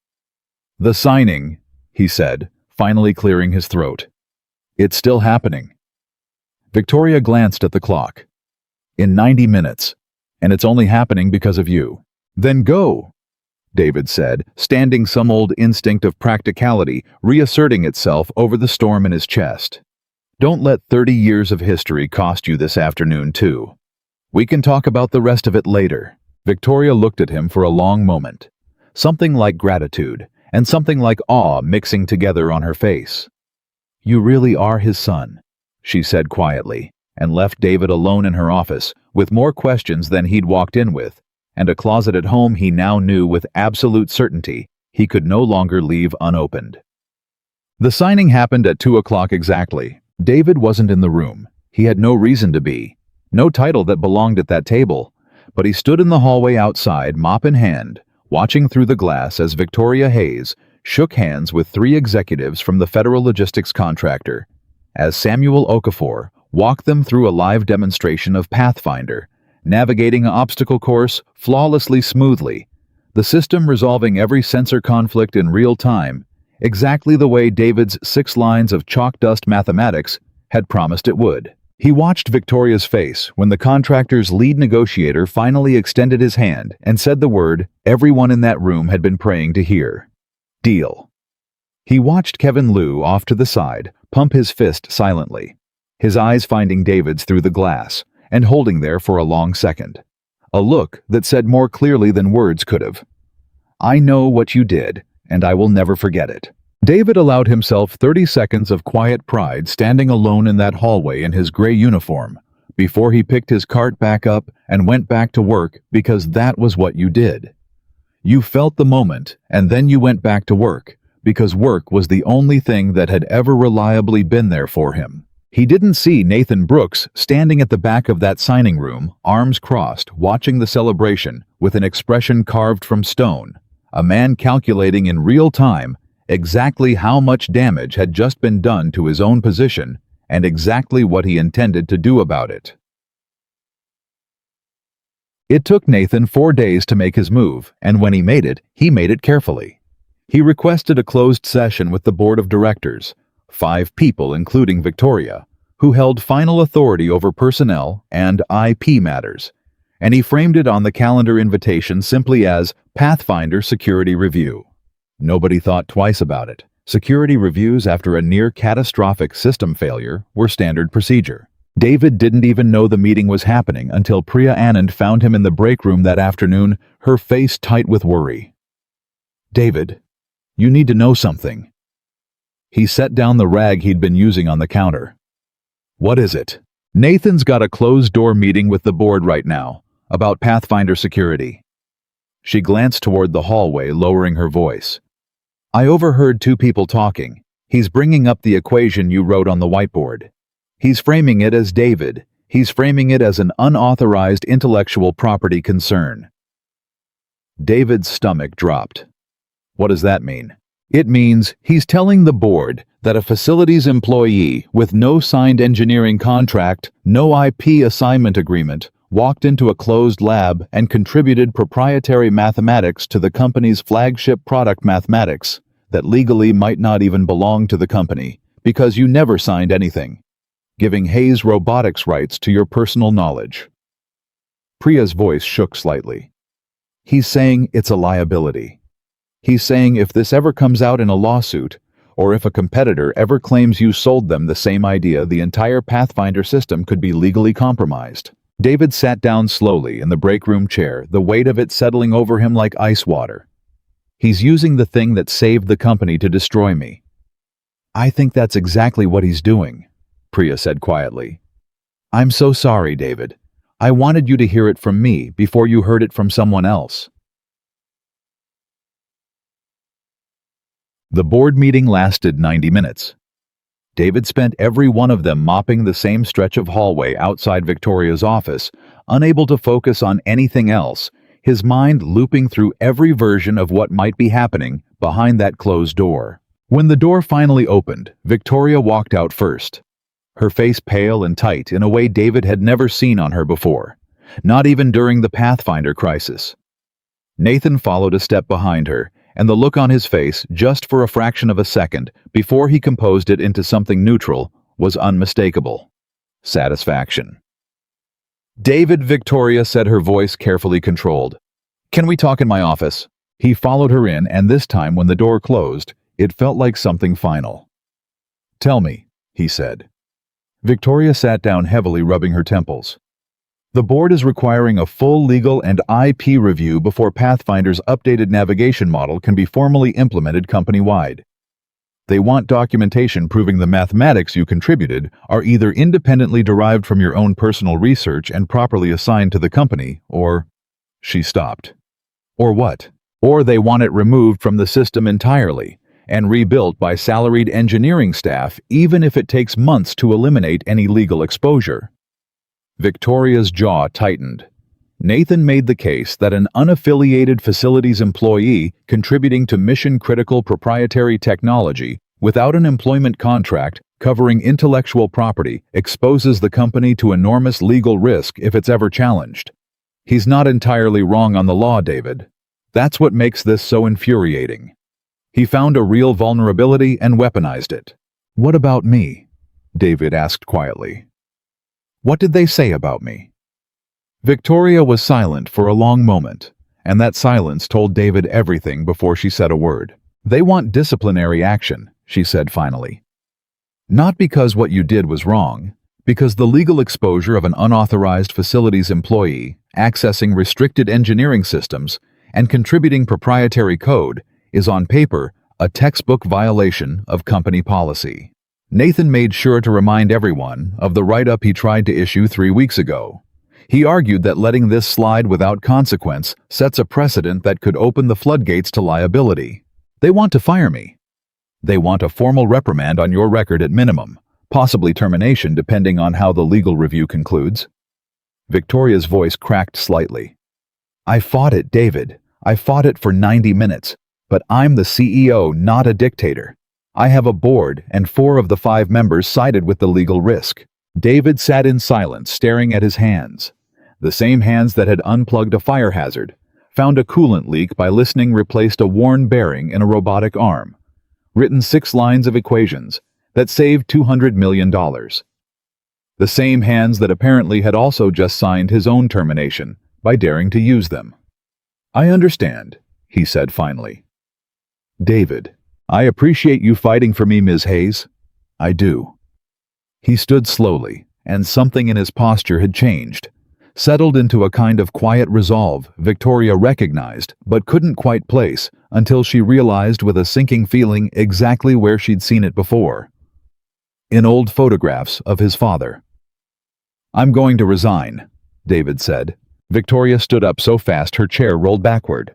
"The signing," he said, finally clearing his throat. "It's still happening." Victoria glanced at the clock. "In 90 minutes, and it's only happening because of you." "Then go," David said, standing some old instinct of practicality reasserting itself over the storm in his chest. "Don't let 30 years of history cost you this afternoon, too. We can talk about the rest of it later." Victoria looked at him for a long moment, something like gratitude and something like awe mixing together on her face. "You really are his son," she said quietly, and left David alone in her office with more questions than he'd walked in with, and a closet at home he now knew with absolute certainty he could no longer leave unopened. The signing happened at 2 o'clock exactly. David wasn't in the room. He had no reason to be, no title that belonged at that table, but he stood in the hallway outside, mop in hand, watching through the glass as Victoria Hayes shook hands with 3 executives from the federal logistics contractor, as Samuel Okafor walked them through a live demonstration of Pathfinder, navigating an obstacle course flawlessly smoothly, the system resolving every sensor conflict in real time, exactly the way David's 6 lines of chalk dust mathematics had promised it would. He watched Victoria's face when the contractor's lead negotiator finally extended his hand and said the word everyone in that room had been praying to hear. Deal. He watched Kevin Liu off to the side pump his fist silently, his eyes finding David's through the glass and holding there for a long second. A look that said more clearly than words could have, "I know what you did, and I will never forget it." David allowed himself 30 seconds of quiet pride standing alone in that hallway in his gray uniform before he picked his cart back up and went back to work, because that was what you did. You felt the moment, and then you went back to work, because work was the only thing that had ever reliably been there for him. He didn't see Nathan Brooks standing at the back of that signing room, arms crossed, watching the celebration with an expression carved from stone, a man calculating in real time exactly how much damage had just been done to his own position and exactly what he intended to do about it. It took Nathan 4 days to make his move, and when he made it carefully. He requested a closed session with the board of directors, 5 people including Victoria, who held final authority over personnel and IP matters, and he framed it on the calendar invitation simply as Pathfinder Security Review. Nobody thought twice about it. Security reviews after a near-catastrophic system failure were standard procedure. David didn't even know the meeting was happening until Priya Anand found him in the break room that afternoon, her face tight with worry. "David, you need to know something." He set down the rag he'd been using on the counter. "What is it?" "Nathan's got a closed-door meeting with the board right now, about Pathfinder security." She glanced toward the hallway, lowering her voice. "I overheard 2 people talking. He's bringing up the equation you wrote on the whiteboard. He's framing it as David. He's framing it as an unauthorized intellectual property concern." David's stomach dropped. "What does that mean?" "It means he's telling the board that a facilities employee with no signed engineering contract, no IP assignment agreement, walked into a closed lab and contributed proprietary mathematics to the company's flagship product mathematics that legally might not even belong to the company because you never signed anything, giving Hayes Robotics rights to your personal knowledge." Priya's voice shook slightly. "He's saying it's a liability. He's saying if this ever comes out in a lawsuit, or if a competitor ever claims you sold them the same idea, the entire Pathfinder system could be legally compromised." David sat down slowly in the break room chair, the weight of it settling over him like ice water. "He's using the thing that saved the company to destroy me." "I think that's exactly what he's doing," Priya said quietly. "I'm so sorry, David. I wanted you to hear it from me before you heard it from someone else." The board meeting lasted 90 minutes. David spent every one of them mopping the same stretch of hallway outside Victoria's office, unable to focus on anything else, his mind looping through every version of what might be happening behind that closed door. When the door finally opened, Victoria walked out first, her face pale and tight in a way David had never seen on her before, not even during the Pathfinder crisis. Nathan followed a step behind her, and the look on his face, just for a fraction of a second, before he composed it into something neutral, was unmistakable. Satisfaction. "David," Victoria said, her voice carefully controlled. "Can we talk in my office?" He followed her in, and this time when the door closed, it felt like something final. "Tell me," he said. Victoria sat down heavily, rubbing her temples. "The board is requiring a full legal and IP review before Pathfinder's updated navigation model can be formally implemented company-wide. They want documentation proving the mathematics you contributed are either independently derived from your own personal research and properly assigned to the company, or—" She stopped. "Or what? Or they want it removed from the system entirely and rebuilt by salaried engineering staff, even if it takes months to eliminate any legal exposure." Victoria's jaw tightened. Nathan made the case that an unaffiliated facilities employee contributing to mission-critical proprietary technology without an employment contract covering intellectual property exposes the company to enormous legal risk if it's ever challenged. He's not entirely wrong on the law, David. That's what makes this so infuriating. He found a real vulnerability and weaponized it. "What about me?" David asked quietly. "What did they say about me?" Victoria was silent for a long moment, and that silence told David everything before she said a word. "They want disciplinary action," she said finally. "Not because what you did was wrong, because the legal exposure of an unauthorized facilities employee accessing restricted engineering systems and contributing proprietary code is on paper a textbook violation of company policy." Nathan made sure to remind everyone of the write-up he tried to issue 3 weeks ago. He argued that letting this slide without consequence sets a precedent that could open the floodgates to liability. "They want to fire me. They want a formal reprimand on your record at minimum, possibly termination depending on how the legal review concludes." Victoria's voice cracked slightly. "I fought it, David. I fought it for 90 minutes, but I'm the CEO, not a dictator. I have a board, and 4 of the 5 members sided with the legal risk. David sat in silence, staring at his hands. The same hands that had unplugged a fire hazard, found a coolant leak by listening, replaced a worn bearing in a robotic arm, written 6 lines of equations that saved $200 million. The same hands that apparently had also just signed his own termination by daring to use them. I understand, he said finally. David, I appreciate you fighting for me, Ms. Hayes. I do. He stood slowly, and something in his posture had changed, settled into a kind of quiet resolve Victoria recognized but couldn't quite place until she realized with a sinking feeling exactly where she'd seen it before. In old photographs of his father. I'm going to resign, David said. Victoria stood up so fast her chair rolled backward.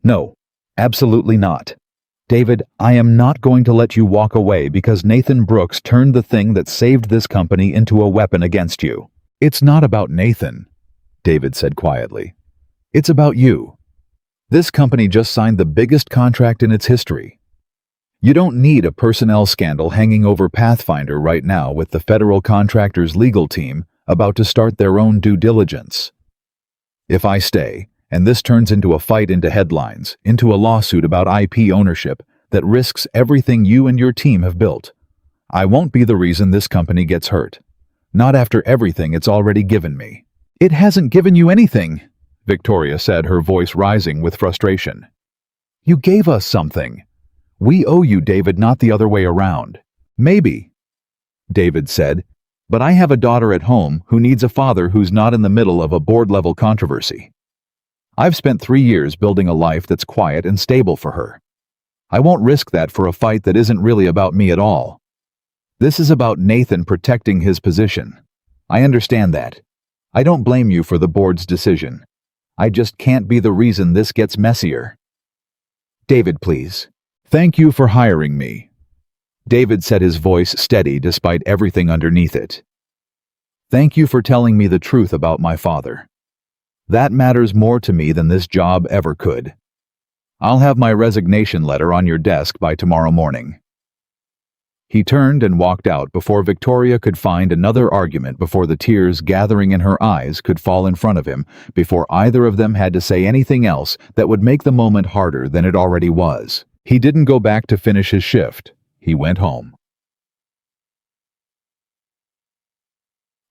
No, absolutely not. David, I am not going to let you walk away because Nathan Brooks turned the thing that saved this company into a weapon against you. It's not about Nathan, David said quietly. It's about you. This company just signed the biggest contract in its history. You don't need a personnel scandal hanging over Pathfinder right now with the federal contractor's legal team about to start their own due diligence. If I stay, and this turns into a fight, into headlines, into a lawsuit about IP ownership that risks everything you and your team have built, I won't be the reason this company gets hurt. Not after everything it's already given me. It hasn't given you anything, Victoria said, her voice rising with frustration. You gave us something. We owe you, David, not the other way around. Maybe, David said, but I have a daughter at home who needs a father who's not in the middle of a board-level controversy. I've spent 3 years building a life that's quiet and stable for her. I won't risk that for a fight that isn't really about me at all. This is about Nathan protecting his position. I understand that. I don't blame you for the board's decision. I just can't be the reason this gets messier. David, please. Thank you for hiring me. David said, his voice steady despite everything underneath it. Thank you for telling me the truth about my father. That matters more to me than this job ever could. I'll have my resignation letter on your desk by tomorrow morning. He turned and walked out before Victoria could find another argument, before the tears gathering in her eyes could fall in front of him, before either of them had to say anything else that would make the moment harder than it already was. He didn't go back to finish his shift. He went home.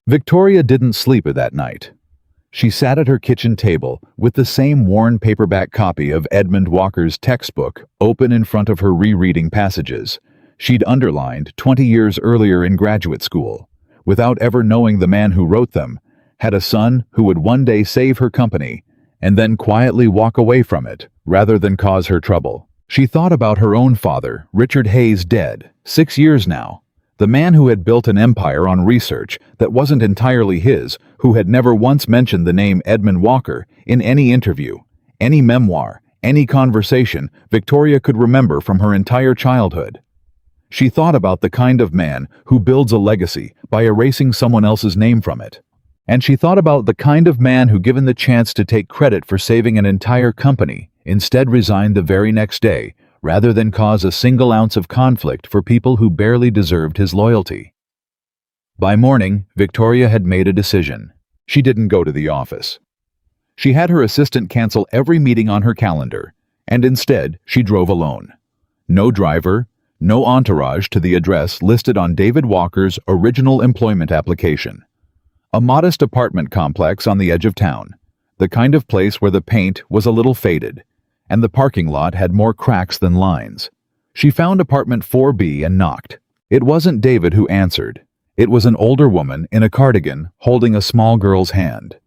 Victoria didn't sleep that night. She sat at her kitchen table with the same worn paperback copy of Edmund Walker's textbook open in front of her, rereading passages she'd underlined 20 years earlier in graduate school, without ever knowing the man who wrote them had a son who would one day save her company and then quietly walk away from it rather than cause her trouble. She thought about her own father, Richard Hayes, dead, 6 years now, the man who had built an empire on research that wasn't entirely his, who had never once mentioned the name Edmund Walker in any interview, any memoir, any conversation Victoria could remember from her entire childhood. She thought about the kind of man who builds a legacy by erasing someone else's name from it. And she thought about the kind of man who, given the chance to take credit for saving an entire company, instead resigned the very next day, rather than cause a single ounce of conflict for people who barely deserved his loyalty. By morning, Victoria had made a decision. She didn't go to the office. She had her assistant cancel every meeting on her calendar, and instead she drove alone. No driver, no entourage to the address listed on David Walker's original employment application. A modest apartment complex on the edge of town, the kind of place where the paint was a little faded, and the parking lot had more cracks than lines. She found apartment 4B and knocked. It wasn't David who answered. It was an older woman in a cardigan holding a small girl's hand.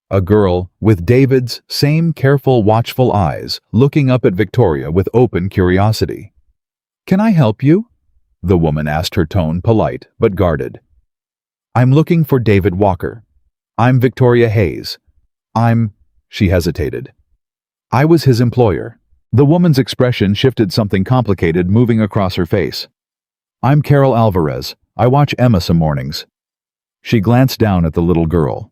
A girl with David's same careful, watchful eyes looking up at Victoria with open curiosity. "Can I help you?" the woman asked, her tone polite but guarded. "I'm looking for David Walker. I'm Victoria Hayes. She hesitated. "I was his employer." The woman's expression shifted, something complicated moving across her face. "I'm Carol Alvarez. I watch Emma some mornings." She glanced down at the little girl.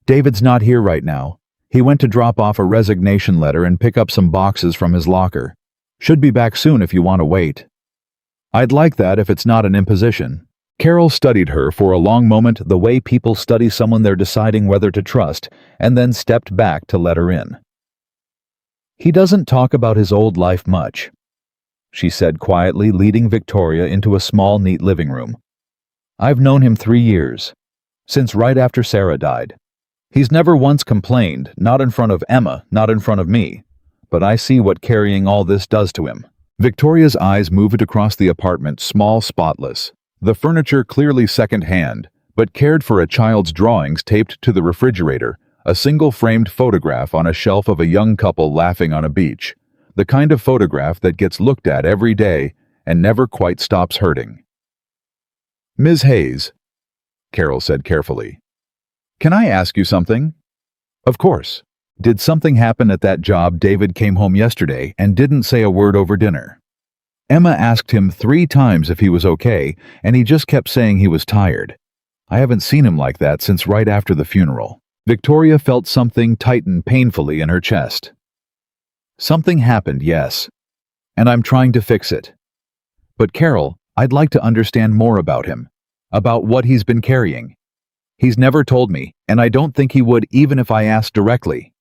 "David's not here right now. He went to drop off a resignation letter and pick up some boxes from his locker. Should be back soon if you want to wait." I'd like that if it's not an imposition. Carol studied her for a long moment the way people study someone they're deciding whether to trust, and then stepped back to let her in. He doesn't talk about his old life much, she said quietly, leading Victoria into a small, neat living room. I've known him 3 years, since right after Sarah died. He's never once complained, not in front of Emma, not in front of me, but I see what carrying all this does to him. Victoria's eyes moved across the apartment, small, spotless. The furniture clearly second-hand, but cared for a child's drawings taped to the refrigerator, a single framed photograph on a shelf of a young couple laughing on a beach, the kind of photograph that gets looked at every day and never quite stops hurting. Ms. Hayes, Carol said carefully, can I ask you something? Of course. Did something happen at that job David came home yesterday and didn't say a word over dinner? Emma asked him 3 times if he was okay, and he just kept saying he was tired. I haven't seen him like that since right after the funeral. Victoria felt something tighten painfully in her chest. Something happened, yes, and I'm trying to fix it. But Carol, I'd like to understand more about him, about what he's been carrying. He's never told me, and I don't think he would even if I asked directly.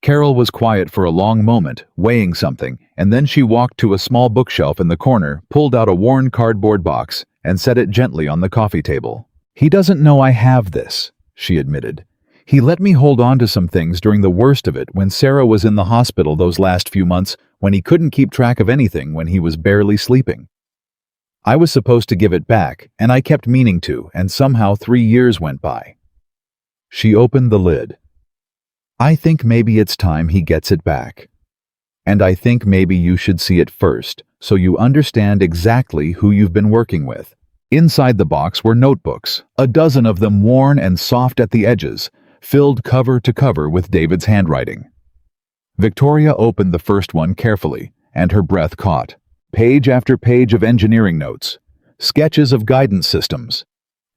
Carol was quiet for a long moment, weighing something, and then she walked to a small bookshelf in the corner, pulled out a worn cardboard box, and set it gently on the coffee table. He doesn't know I have this, she admitted. He let me hold on to some things during the worst of it when Sarah was in the hospital those last few months, when he couldn't keep track of anything, when he was barely sleeping. I was supposed to give it back, and I kept meaning to, and somehow 3 years went by. She opened the lid. I think maybe it's time he gets it back. And I think maybe you should see it first, so you understand exactly who you've been working with. Inside the box were notebooks, a dozen of them worn and soft at the edges, filled cover to cover with David's handwriting. Victoria opened the first one carefully, and her breath caught. Page after page of engineering notes, sketches of guidance systems,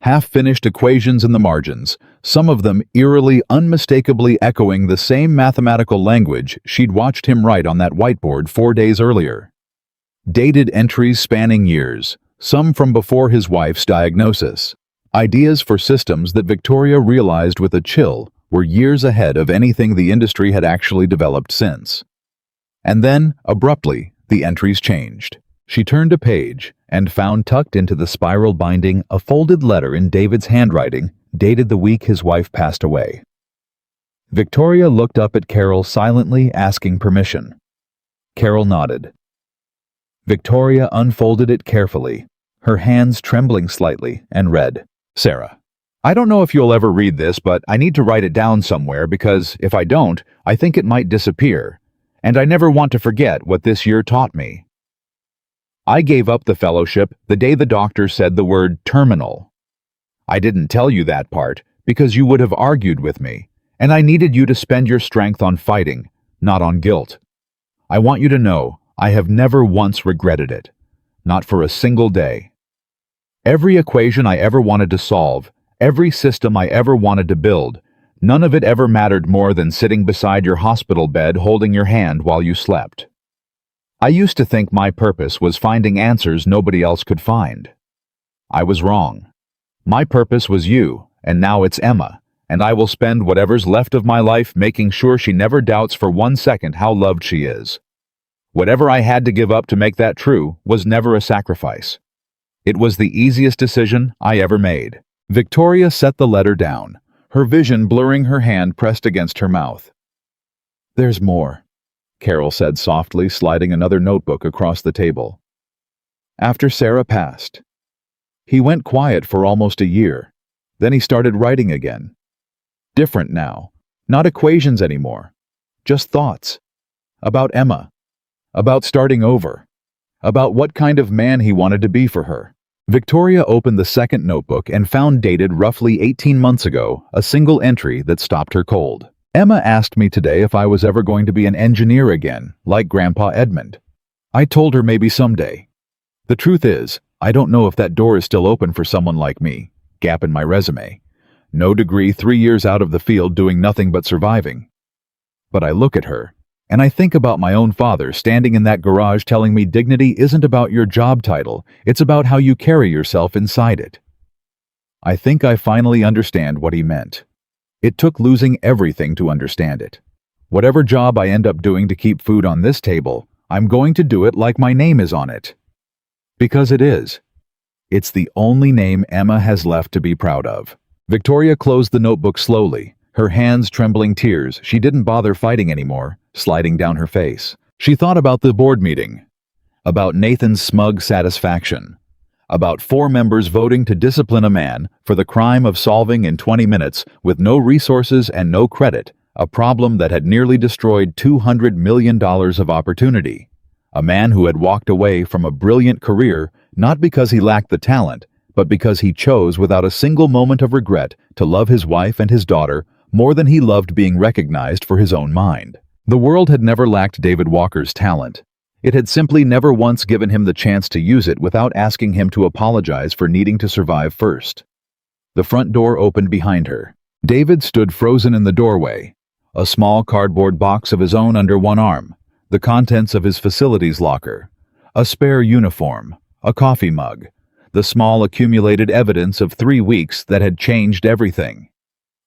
half-finished equations in the margins, some of them eerily, unmistakably echoing the same mathematical language she'd watched him write on that whiteboard 4 days earlier. Dated entries spanning years, some from before his wife's diagnosis. Ideas for systems that Victoria realized with a chill were years ahead of anything the industry had actually developed since. And then, abruptly, the entries changed. She turned a page and found tucked into the spiral binding a folded letter in David's handwriting, dated the week his wife passed away. Victoria looked up at Carol silently, asking permission. Carol nodded. Victoria unfolded it carefully, her hands trembling slightly, and read, Sarah, I don't know if you'll ever read this, but I need to write it down somewhere because if I don't, I think it might disappear, and I never want to forget what this year taught me. I gave up the fellowship the day the doctor said the word terminal. I didn't tell you that part because you would have argued with me, and I needed you to spend your strength on fighting, not on guilt. I want you to know I have never once regretted it, not for a single day. Every equation I ever wanted to solve, every system I ever wanted to build, none of it ever mattered more than sitting beside your hospital bed holding your hand while you slept. I used to think my purpose was finding answers nobody else could find. I was wrong. My purpose was you, and now it's Emma, and I will spend whatever's left of my life making sure she never doubts for 1 second how loved she is. Whatever I had to give up to make that true was never a sacrifice. It was the easiest decision I ever made. Victoria set the letter down, her vision blurring, her hand pressed against her mouth. There's more, Carol said softly, sliding another notebook across the table. After Sarah passed, he went quiet for almost a year. Then he started writing again. Different now, not equations anymore, just thoughts. About Emma, about starting over, about what kind of man he wanted to be for her. Victoria opened the second notebook and found, dated roughly 18 months ago, a single entry that stopped her cold. Emma asked me today if I was ever going to be an engineer again, like Grandpa Edmund. I told her maybe someday. The truth is, I don't know if that door is still open for someone like me. Gap in my resume. No degree, 3 years out of the field doing nothing but surviving. But I look at her, And I think about my own father standing in that garage telling me dignity isn't about your job title, it's about how you carry yourself inside it. I think I finally understand what he meant. It took losing everything to understand it. Whatever job I end up doing to keep food on this table, I'm going to do it like my name is on it. Because it is. It's the only name Emma has left to be proud of. Victoria closed the notebook slowly, her hands trembling, tears she didn't bother fighting anymore, sliding down her face. She thought about the board meeting, about Nathan's smug satisfaction, about 4 members voting to discipline a man for the crime of solving in 20 minutes with no resources and no credit a problem that had nearly destroyed $200 million of opportunity. A man who had walked away from a brilliant career not because he lacked the talent, but because he chose without a single moment of regret to love his wife and his daughter more than he loved being recognized for his own mind. The world had never lacked David Walker's talent. It had simply never once given him the chance to use it without asking him to apologize for needing to survive first. The front door opened behind her. David stood frozen in the doorway, a small cardboard box of his own under one arm, the contents of his facilities locker, a spare uniform, a coffee mug, the small accumulated evidence of 3 weeks that had changed everything.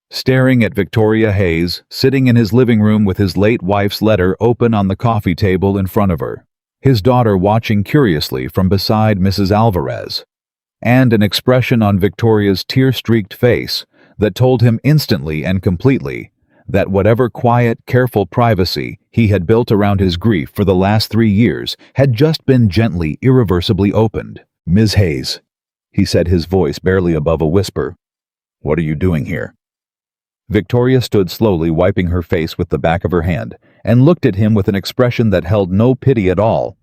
Staring at Victoria Hayes, sitting in his living room with his late wife's letter open on the coffee table in front of her, his daughter watching curiously from beside Mrs. Alvarez, and an expression on Victoria's tear-streaked face that told him instantly and completely that whatever quiet, careful privacy he had built around his grief for the last 3 years had just been gently, irreversibly opened. "Ms. Hayes," he said, his voice barely above a whisper, "what are you doing here?" Victoria stood slowly, wiping her face with the back of her hand, and looked at him with an expression that held no pity at all,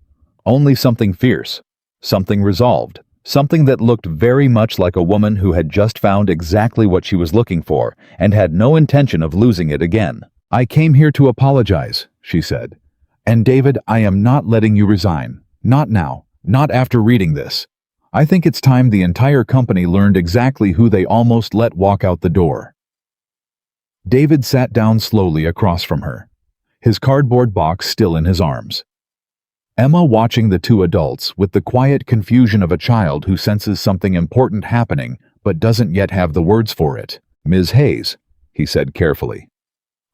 only something fierce, something resolved, something that looked very much like a woman who had just found exactly what she was looking for and had no intention of losing it again. "I came here to apologize," she said. "And David, I am not letting you resign. Not now. Not after reading this. I think it's time the entire company learned exactly who they almost let walk out the door." David sat down slowly across from her, his cardboard box still in his arms. Emma watching the two adults with the quiet confusion of a child who senses something important happening but doesn't yet have the words for it. "Ms. Hayes," he said carefully,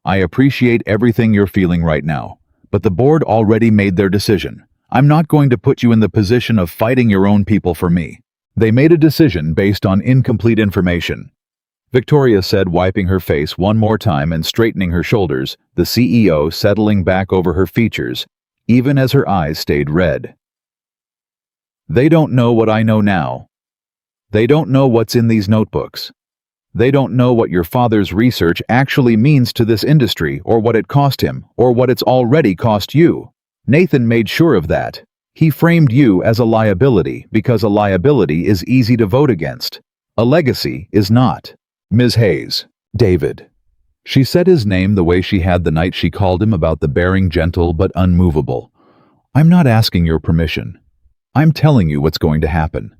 "I appreciate everything you're feeling right now, but the board already made their decision. I'm not going to put you in the position of fighting your own people for me. They made a decision based on incomplete information." Victoria said, wiping her face one more time and straightening her shoulders, the CEO settling back over her features, even as her eyes stayed red. "They don't know what I know now. They don't know what's in these notebooks. They don't know what your father's research actually means to this industry, or what it cost him, or what it's already cost you. Nathan made sure of that. He framed you as a liability because a liability is easy to vote against. A legacy is not." "Ms. Hayes." "David." She said his name the way she had the night she called him about the bearing gentle but unmovable. "I'm not asking your permission. I'm telling you what's going to happen.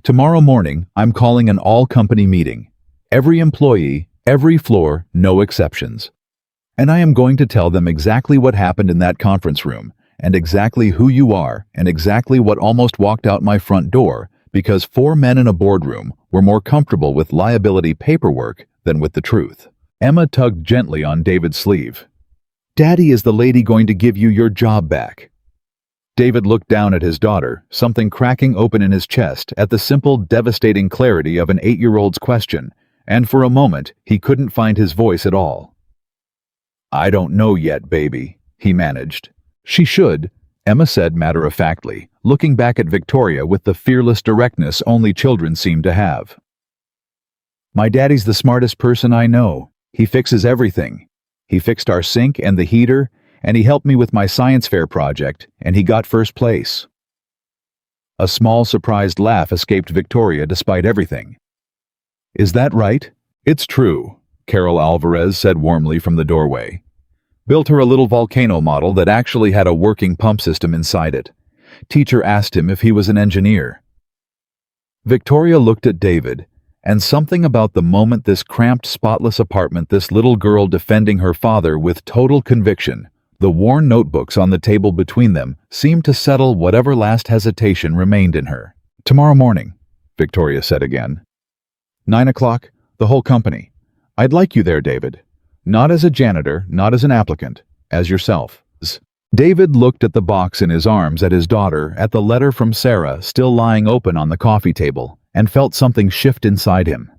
Tomorrow morning, I'm calling an all-company meeting. Every employee, every floor, no exceptions. And I am going to tell them exactly what happened in that conference room, and exactly who you are, and exactly what almost walked out my front door, because 4 men in a boardroom were more comfortable with liability paperwork than with the truth." Emma tugged gently on David's sleeve. "Daddy, is the lady going to give you your job back?" David looked down at his daughter, something cracking open in his chest at the simple, devastating clarity of an 8-year-old's question, and for a moment he couldn't find his voice at all. "I don't know yet, baby," he managed. "She should," Emma said matter-of-factly, looking back at Victoria with the fearless directness only children seem to have. "My daddy's the smartest person I know. He fixes everything. He fixed our sink and the heater, and he helped me with my science fair project, and he got first place." A small, surprised laugh escaped Victoria despite everything. "Is that right?" "It's true," Carol Alvarez said warmly from the doorway. "Built her a little volcano model that actually had a working pump system inside it. Teacher asked him if he was an engineer." Victoria looked at David, and something about the moment this cramped, spotless apartment, this little girl defending her father with total conviction, The worn notebooks on the table between them seemed to settle whatever last hesitation remained in her. "Tomorrow morning," Victoria said again. 9 o'clock, the whole company. I'd like you there, David. Not as a janitor, not as an applicant, as yourself. David looked at the box in his arms, at his daughter, at the letter from Sarah still lying open on the coffee table, and felt something shift inside him.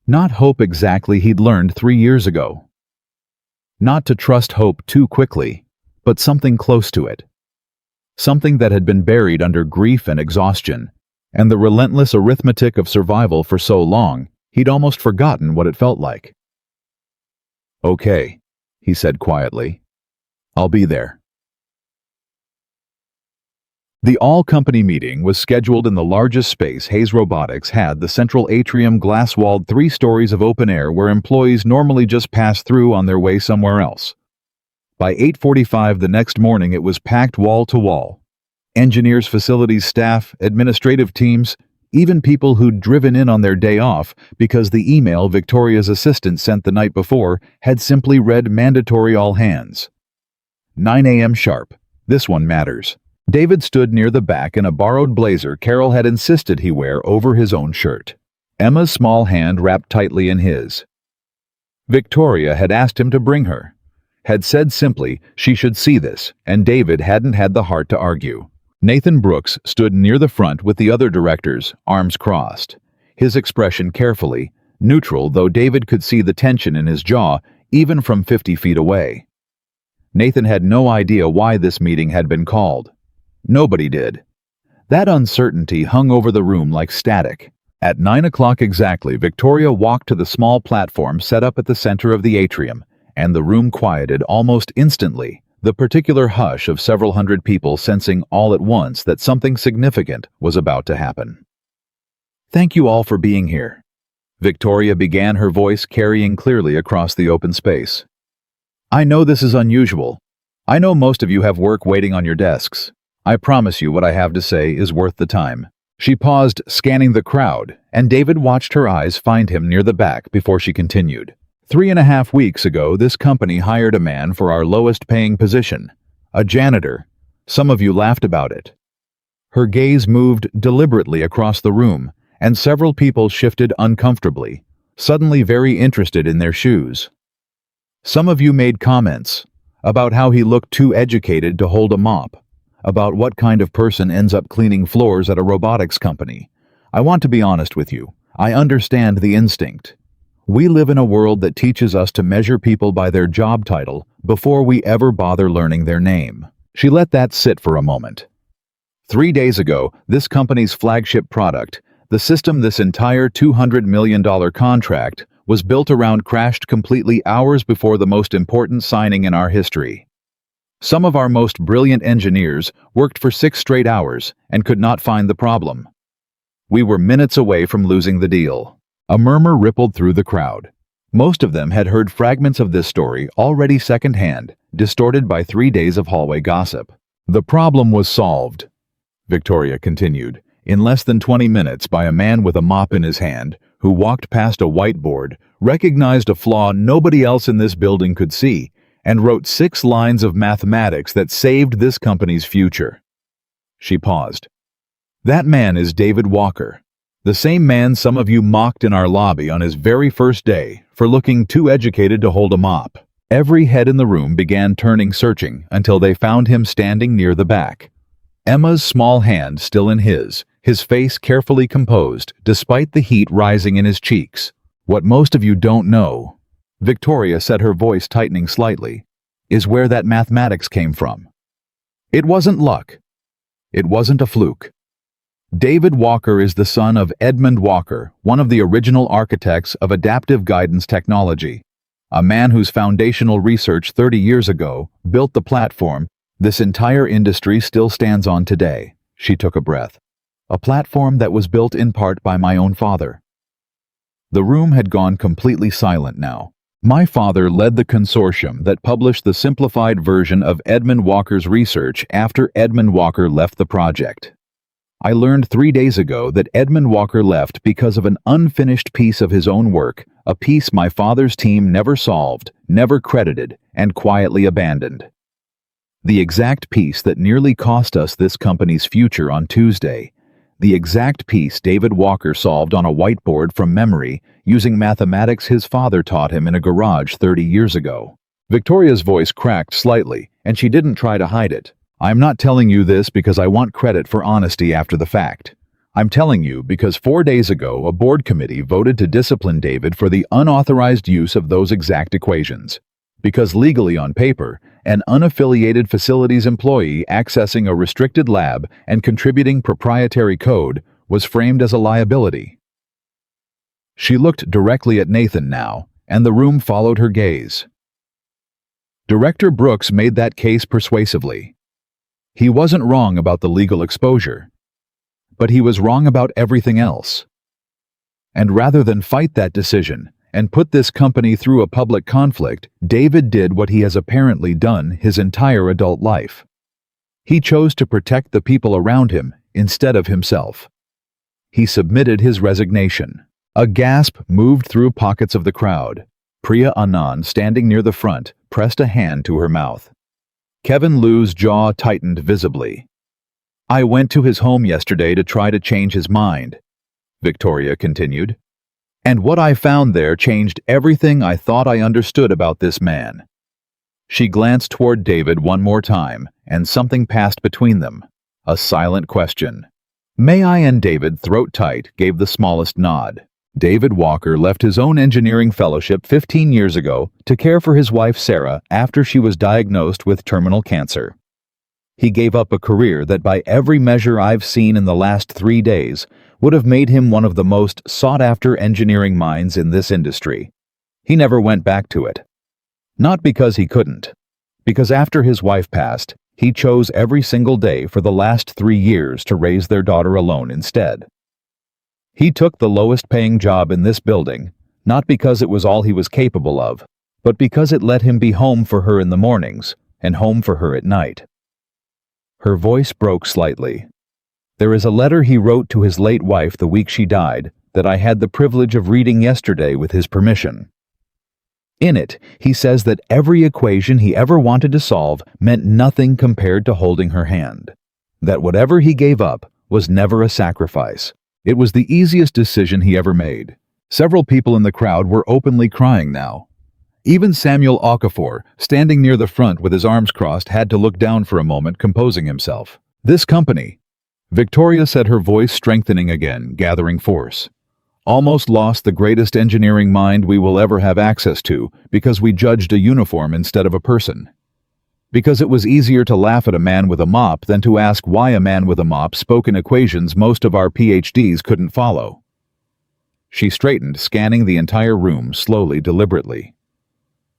Not hope exactly he'd learned 3 years ago. Not to trust hope too quickly, but something close to it. Something that had been buried under grief and exhaustion, and the relentless arithmetic of survival for so long, he'd almost forgotten what it felt like. "Okay," he said quietly. "I'll be there." The all-company meeting was scheduled in the largest space Hayes Robotics had, the central atrium, glass-walled 3 stories of open air where employees normally just pass through on their way somewhere else. By 8:45 the next morning it was packed wall to wall. Engineers, facilities staff, administrative teams, even people who'd driven in on their day off because the email Victoria's assistant sent the night before had simply read mandatory all hands. 9 a.m. sharp. This one matters. David stood near the back in a borrowed blazer Carol had insisted he wear over his own shirt. Emma's small hand wrapped tightly in his. Victoria had asked him to bring her, had said simply she should see this, and David hadn't had the heart to argue. Nathan Brooks stood near the front with the other directors, arms crossed, his expression carefully, neutral, though David could see the tension in his jaw even from 50 feet away. Nathan had no idea why this meeting had been called. Nobody did. That uncertainty hung over the room like static. At 9 o'clock exactly, Victoria walked to the small platform set up at the center of the atrium, and the room quieted almost instantly, the particular hush of several hundred people sensing all at once that something significant was about to happen. "Thank you all for being here," Victoria began, her voice carrying clearly across the open space. "I know this is unusual. I know most of you have work waiting on your desks. I promise you what I have to say is worth the time." She paused, scanning the crowd, and David watched her eyes find him near the back before she continued. 3.5 weeks ago, this company hired a man for our lowest-paying position, a janitor. Some of you laughed about it. Her gaze moved deliberately across the room, and several people shifted uncomfortably, suddenly very interested in their shoes. Some of you made comments about how he looked too educated to hold a mop, about what kind of person ends up cleaning floors at a robotics company. I want to be honest with you. I understand the instinct. We live in a world that teaches us to measure people by their job title before we ever bother learning their name. She let that sit for a moment. 3 days ago, this company's flagship product, the system this entire $200 million contract, was built around, crashed completely hours before the most important signing in our history. Some of our most brilliant engineers worked for 6 straight hours and could not find the problem. We were minutes away from losing the deal. A murmur rippled through the crowd. Most of them had heard fragments of this story already secondhand, distorted by 3 days of hallway gossip. "The problem was solved," Victoria continued, "in less than 20 minutes by a man with a mop in his hand who walked past a whiteboard, recognized a flaw nobody else in this building could see, and wrote 6 lines of mathematics that saved this company's future." She paused. "That man is David Walker. The same man some of you mocked in our lobby on his very first day for looking too educated to hold a mop." Every head in the room began turning, searching, until they found him standing near the back. Emma's small hand still in his face carefully composed, despite the heat rising in his cheeks. "What most of you don't know," Victoria said, her voice tightening slightly, "is where that mathematics came from. It wasn't luck. It wasn't a fluke. David Walker is the son of Edmund Walker, one of the original architects of adaptive guidance technology, a man whose foundational research 30 years ago built the platform this entire industry still stands on today." She took a breath. "A platform that was built in part by my own father." The room had gone completely silent now. "My father led the consortium that published the simplified version of Edmund Walker's research after Edmund Walker left the project. I learned 3 days ago that Edmund Walker left because of an unfinished piece of his own work, a piece my father's team never solved, never credited, and quietly abandoned. The exact piece that nearly cost us this company's future on Tuesday. The exact piece David Walker solved on a whiteboard from memory using mathematics his father taught him in a garage 30 years ago. Victoria's voice cracked slightly, and she didn't try to hide it. I'm not telling you this because I want credit for honesty after the fact. I'm telling you because 4 days ago a board committee voted to discipline David for the unauthorized use of those exact equations. Because legally on paper, an unaffiliated facilities employee accessing a restricted lab and contributing proprietary code was framed as a liability. She looked directly at Nathan now, and the room followed her gaze. Director Brooks made that case persuasively. He wasn't wrong about the legal exposure, but he was wrong about everything else. And rather than fight that decision and put this company through a public conflict, David did what he has apparently done his entire adult life. He chose to protect the people around him instead of himself. He submitted his resignation. A gasp moved through pockets of the crowd. Priya Anand, standing near the front, pressed a hand to her mouth. Kevin Liu's jaw tightened visibly. I went to his home yesterday to try to change his mind, Victoria continued. And what I found there changed everything I thought I understood about this man. She glanced toward David one more time, and something passed between them. A silent question. May I? And David, throat tight, gave the smallest nod. David Walker left his own engineering fellowship 15 years ago to care for his wife Sarah after she was diagnosed with terminal cancer. He gave up a career that by every measure I've seen in the last 3 days would have made him one of the most sought-after engineering minds in this industry. He never went back to it. Not because he couldn't. Because after his wife passed, he chose every single day for the last 3 years to raise their daughter alone instead. He took the lowest-paying job in this building, not because it was all he was capable of, but because it let him be home for her in the mornings and home for her at night. Her voice broke slightly. There is a letter he wrote to his late wife the week she died that I had the privilege of reading yesterday with his permission. In it, he says that every equation he ever wanted to solve meant nothing compared to holding her hand. That whatever he gave up was never a sacrifice. It was the easiest decision he ever made. Several people in the crowd were openly crying now. Even Samuel Okafor, standing near the front with his arms crossed, had to look down for a moment, composing himself. This company, Victoria said, her voice strengthening again, gathering force, almost lost the greatest engineering mind we will ever have access to because we judged a uniform instead of a person. Because it was easier to laugh at a man with a mop than to ask why a man with a mop spoke in equations most of our PhDs couldn't follow. She straightened, scanning the entire room slowly, deliberately.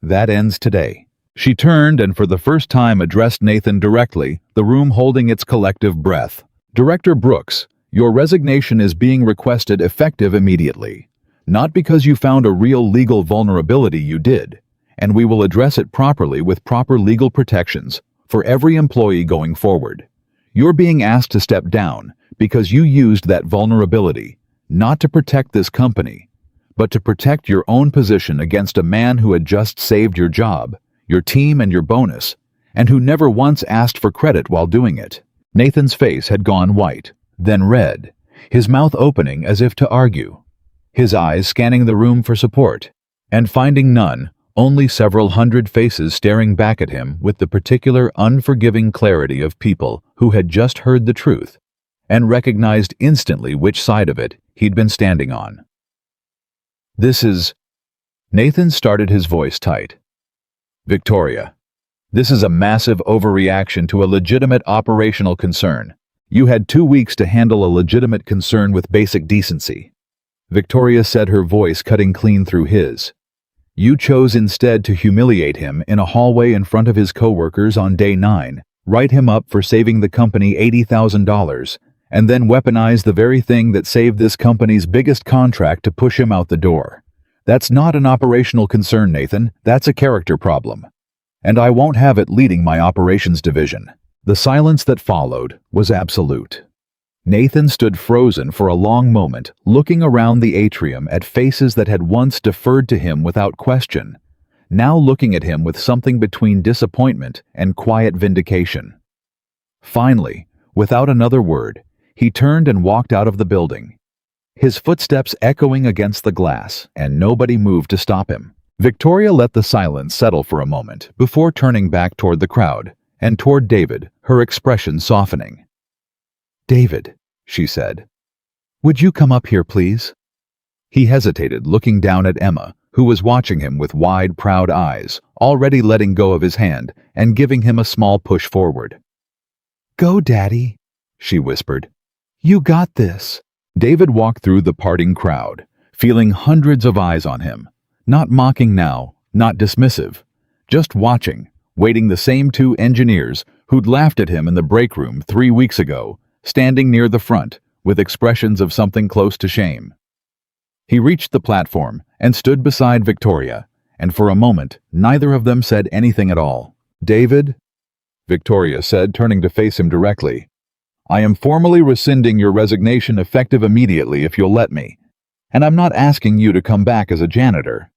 That ends today. She turned and for the first time addressed Nathan directly, the room holding its collective breath. Director Brooks, your resignation is being requested effective immediately. Not because you found a real legal vulnerability, you did. And we will address it properly with proper legal protections for every employee going forward. You're being asked to step down because you used that vulnerability, not to protect this company, but to protect your own position against a man who had just saved your job, your team, and your bonus, and who never once asked for credit while doing it. Nathan's face had gone white, then red, his mouth opening as if to argue, his eyes scanning the room for support, and finding none, only several hundred faces staring back at him with the particular unforgiving clarity of people who had just heard the truth and recognized instantly which side of it he'd been standing on. This is... Nathan started, his voice tight. Victoria, this is a massive overreaction to a legitimate operational concern. You had 2 weeks to handle a legitimate concern with basic decency. Victoria said, her voice cutting clean through his. You chose instead to humiliate him in a hallway in front of his coworkers on day 9, write him up for saving the company $80,000, and then weaponize the very thing that saved this company's biggest contract to push him out the door. That's not an operational concern, Nathan. That's a character problem. And I won't have it leading my operations division. The silence that followed was absolute. Nathan stood frozen for a long moment, looking around the atrium at faces that had once deferred to him without question, now looking at him with something between disappointment and quiet vindication. Finally, without another word, he turned and walked out of the building, his footsteps echoing against the glass, and nobody moved to stop him. Victoria let the silence settle for a moment before turning back toward the crowd and toward David, her expression softening. "David," she said, "would you come up here, please?" He hesitated, looking down at Emma, who was watching him with wide, proud eyes, already letting go of his hand and giving him a small push forward. "Go, Daddy," she whispered. "You got this." David walked through the parting crowd, feeling hundreds of eyes on him, not mocking now, not dismissive, just watching, waiting the same two engineers who'd laughed at him in the break room 3 weeks ago, standing near the front, with expressions of something close to shame. He reached the platform and stood beside Victoria, and for a moment, neither of them said anything at all. "David," Victoria said, turning to face him directly, "I am formally rescinding your resignation effective immediately if you'll let me, and I'm not asking you to come back as a janitor."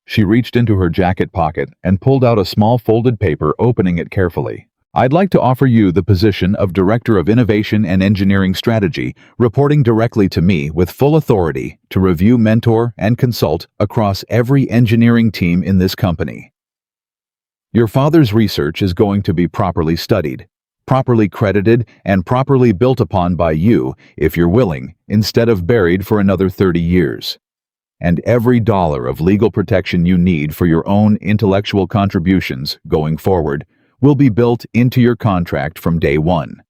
She reached into her jacket pocket and pulled out a small folded paper, opening it carefully. "I'd like to offer you the position of Director of Innovation and Engineering Strategy, reporting directly to me with full authority to review, mentor, and consult across every engineering team in this company. Your father's research is going to be properly studied, properly credited, and properly built upon by you, if you're willing, instead of buried for another 30 years. And every dollar of legal protection you need for your own intellectual contributions going forward will be built into your contract from day one.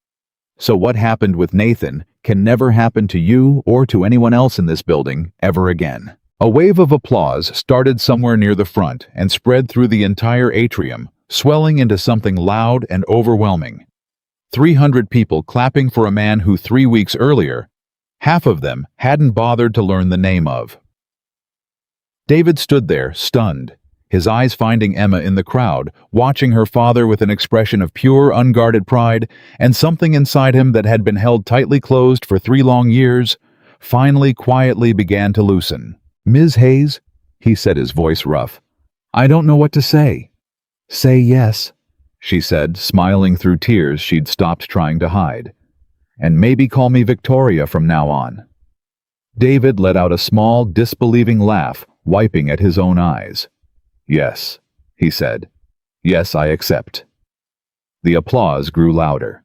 So what happened with Nathan can never happen to you or to anyone else in this building ever again." A wave of applause started somewhere near the front and spread through the entire atrium, swelling into something loud and overwhelming. 300 people clapping for a man who 3 weeks earlier, half of them hadn't bothered to learn the name of. David stood there, stunned, his eyes finding Emma in the crowd, watching her father with an expression of pure, unguarded pride, and something inside him that had been held tightly closed for 3 long years, finally quietly began to loosen. "Ms. Hayes," he said, his voice rough, "I don't know what to say." "Say yes," she said, smiling through tears she'd stopped trying to hide. "And maybe call me Victoria from now on." David let out a small, disbelieving laugh, wiping at his own eyes. "Yes," he said. "Yes, I accept." The applause grew louder.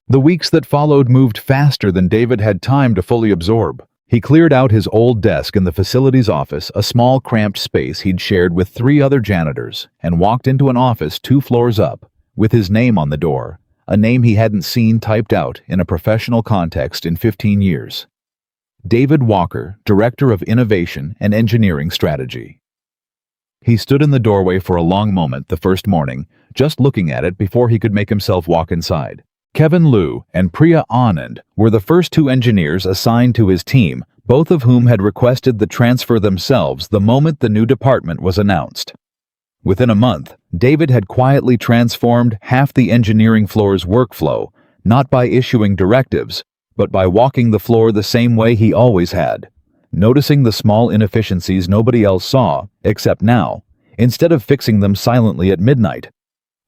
The weeks that followed moved faster than David had time to fully absorb. He cleared out his old desk in the facilities office, a small cramped space he'd shared with 3 other janitors, and walked into an office 2 floors up, with his name on the door, a name he hadn't seen typed out in a professional context in 15 years. David Walker, Director of Innovation and Engineering Strategy. He stood in the doorway for a long moment the first morning, just looking at it before he could make himself walk inside. Kevin Liu and Priya Anand were the first 2 engineers assigned to his team, both of whom had requested the transfer themselves the moment the new department was announced. Within a month, David had quietly transformed half the engineering floor's workflow, not by issuing directives, but by walking the floor the same way he always had, noticing the small inefficiencies nobody else saw, except now, instead of fixing them silently at midnight.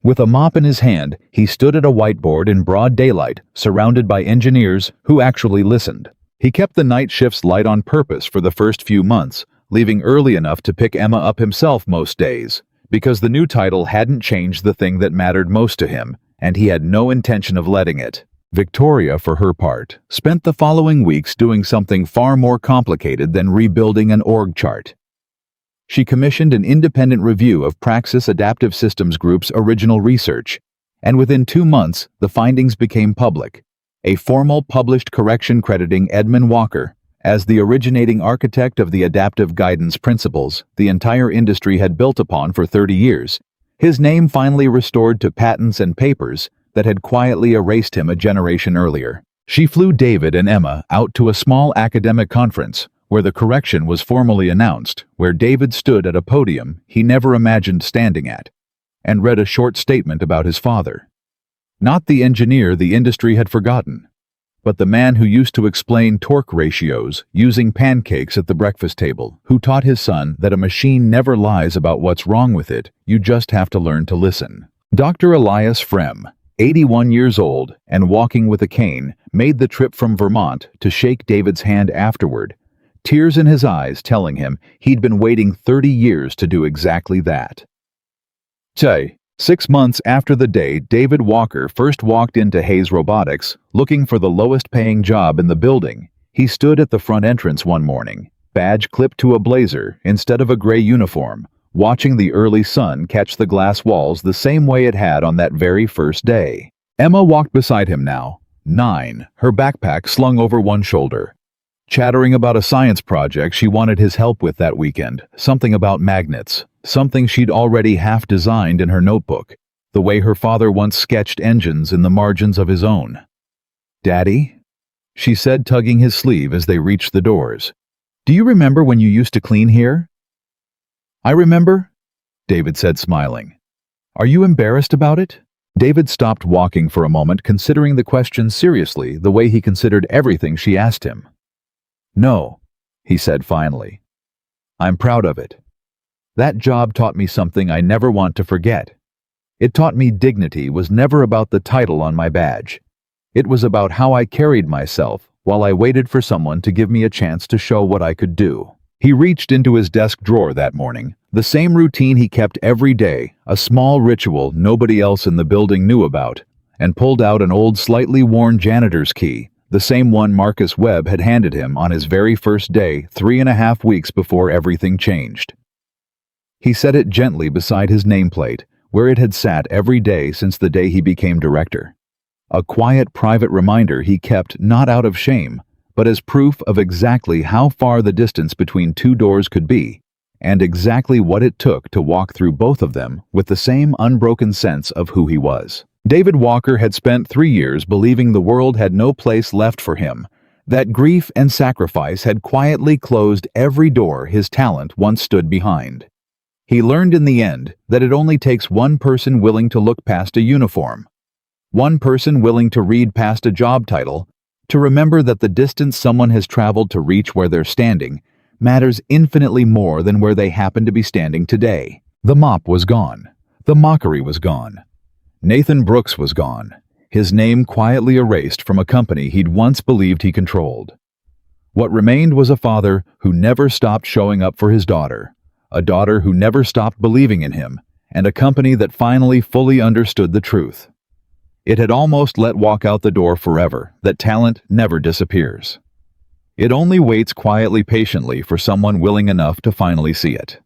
With a mop in his hand, he stood at a whiteboard in broad daylight, surrounded by engineers who actually listened. He kept the night shifts light on purpose for the first few months, leaving early enough to pick Emma up himself most days, because the new title hadn't changed the thing that mattered most to him, and he had no intention of letting it. Victoria, for her part, spent the following weeks doing something far more complicated than rebuilding an org chart. She commissioned an independent review of Praxis Adaptive Systems Group's original research, and within 2 months, the findings became public. A formal published correction crediting Edmund Walker as the originating architect of the adaptive guidance principles the entire industry had built upon for 30 years, his name finally restored to patents and papers that had quietly erased him a generation earlier. She flew David and Emma out to a small academic conference where the correction was formally announced, where David stood at a podium he never imagined standing at, and read a short statement about his father. Not the engineer the industry had forgotten, but the man who used to explain torque ratios using pancakes at the breakfast table, who taught his son that a machine never lies about what's wrong with it, you just have to learn to listen. Dr. Elias Frem, 81 years old and walking with a cane, made the trip from Vermont to shake David's hand afterward, tears in his eyes telling him he'd been waiting 30 years to do exactly that. 6 months after the day David Walker first walked into Hayes Robotics, looking for the lowest-paying job in the building, he stood at the front entrance one morning, badge clipped to a blazer instead of a gray uniform, watching the early sun catch the glass walls the same way it had on that very first day. Emma walked beside him now, 9, her backpack slung over one shoulder, chattering about a science project she wanted his help with that weekend, something about magnets, something she'd already half-designed in her notebook, the way her father once sketched engines in the margins of his own. "Daddy?" she said, tugging his sleeve as they reached the doors. "Do you remember when you used to clean here?" "I remember," David said, smiling. "Are you embarrassed about it?" David stopped walking for a moment, considering the question seriously the way he considered everything she asked him. "No," he said finally. "I'm proud of it. That job taught me something I never want to forget. It taught me dignity was never about the title on my badge. It was about how I carried myself while I waited for someone to give me a chance to show what I could do." He reached into his desk drawer that morning, the same routine he kept every day, a small ritual nobody else in the building knew about, and pulled out an old, slightly worn janitor's key, the same one Marcus Webb had handed him on his very first day 3.5 weeks before everything changed. He set it gently beside his nameplate, where it had sat every day since the day he became director. A quiet, private reminder he kept not out of shame, but as proof of exactly how far the distance between two doors could be, and exactly what it took to walk through both of them with the same unbroken sense of who he was. David Walker had spent 3 years believing the world had no place left for him, that grief and sacrifice had quietly closed every door his talent once stood behind. He learned in the end that it only takes one person willing to look past a uniform, one person willing to read past a job title, to remember that the distance someone has traveled to reach where they're standing matters infinitely more than where they happen to be standing today. The mop was gone. The mockery was gone. Nathan Brooks was gone, his name quietly erased from a company he'd once believed he controlled. What remained was a father who never stopped showing up for his daughter, a daughter who never stopped believing in him, and a company that finally fully understood the truth. It had almost let walk out the door forever that talent never disappears. It only waits quietly, patiently for someone willing enough to finally see it.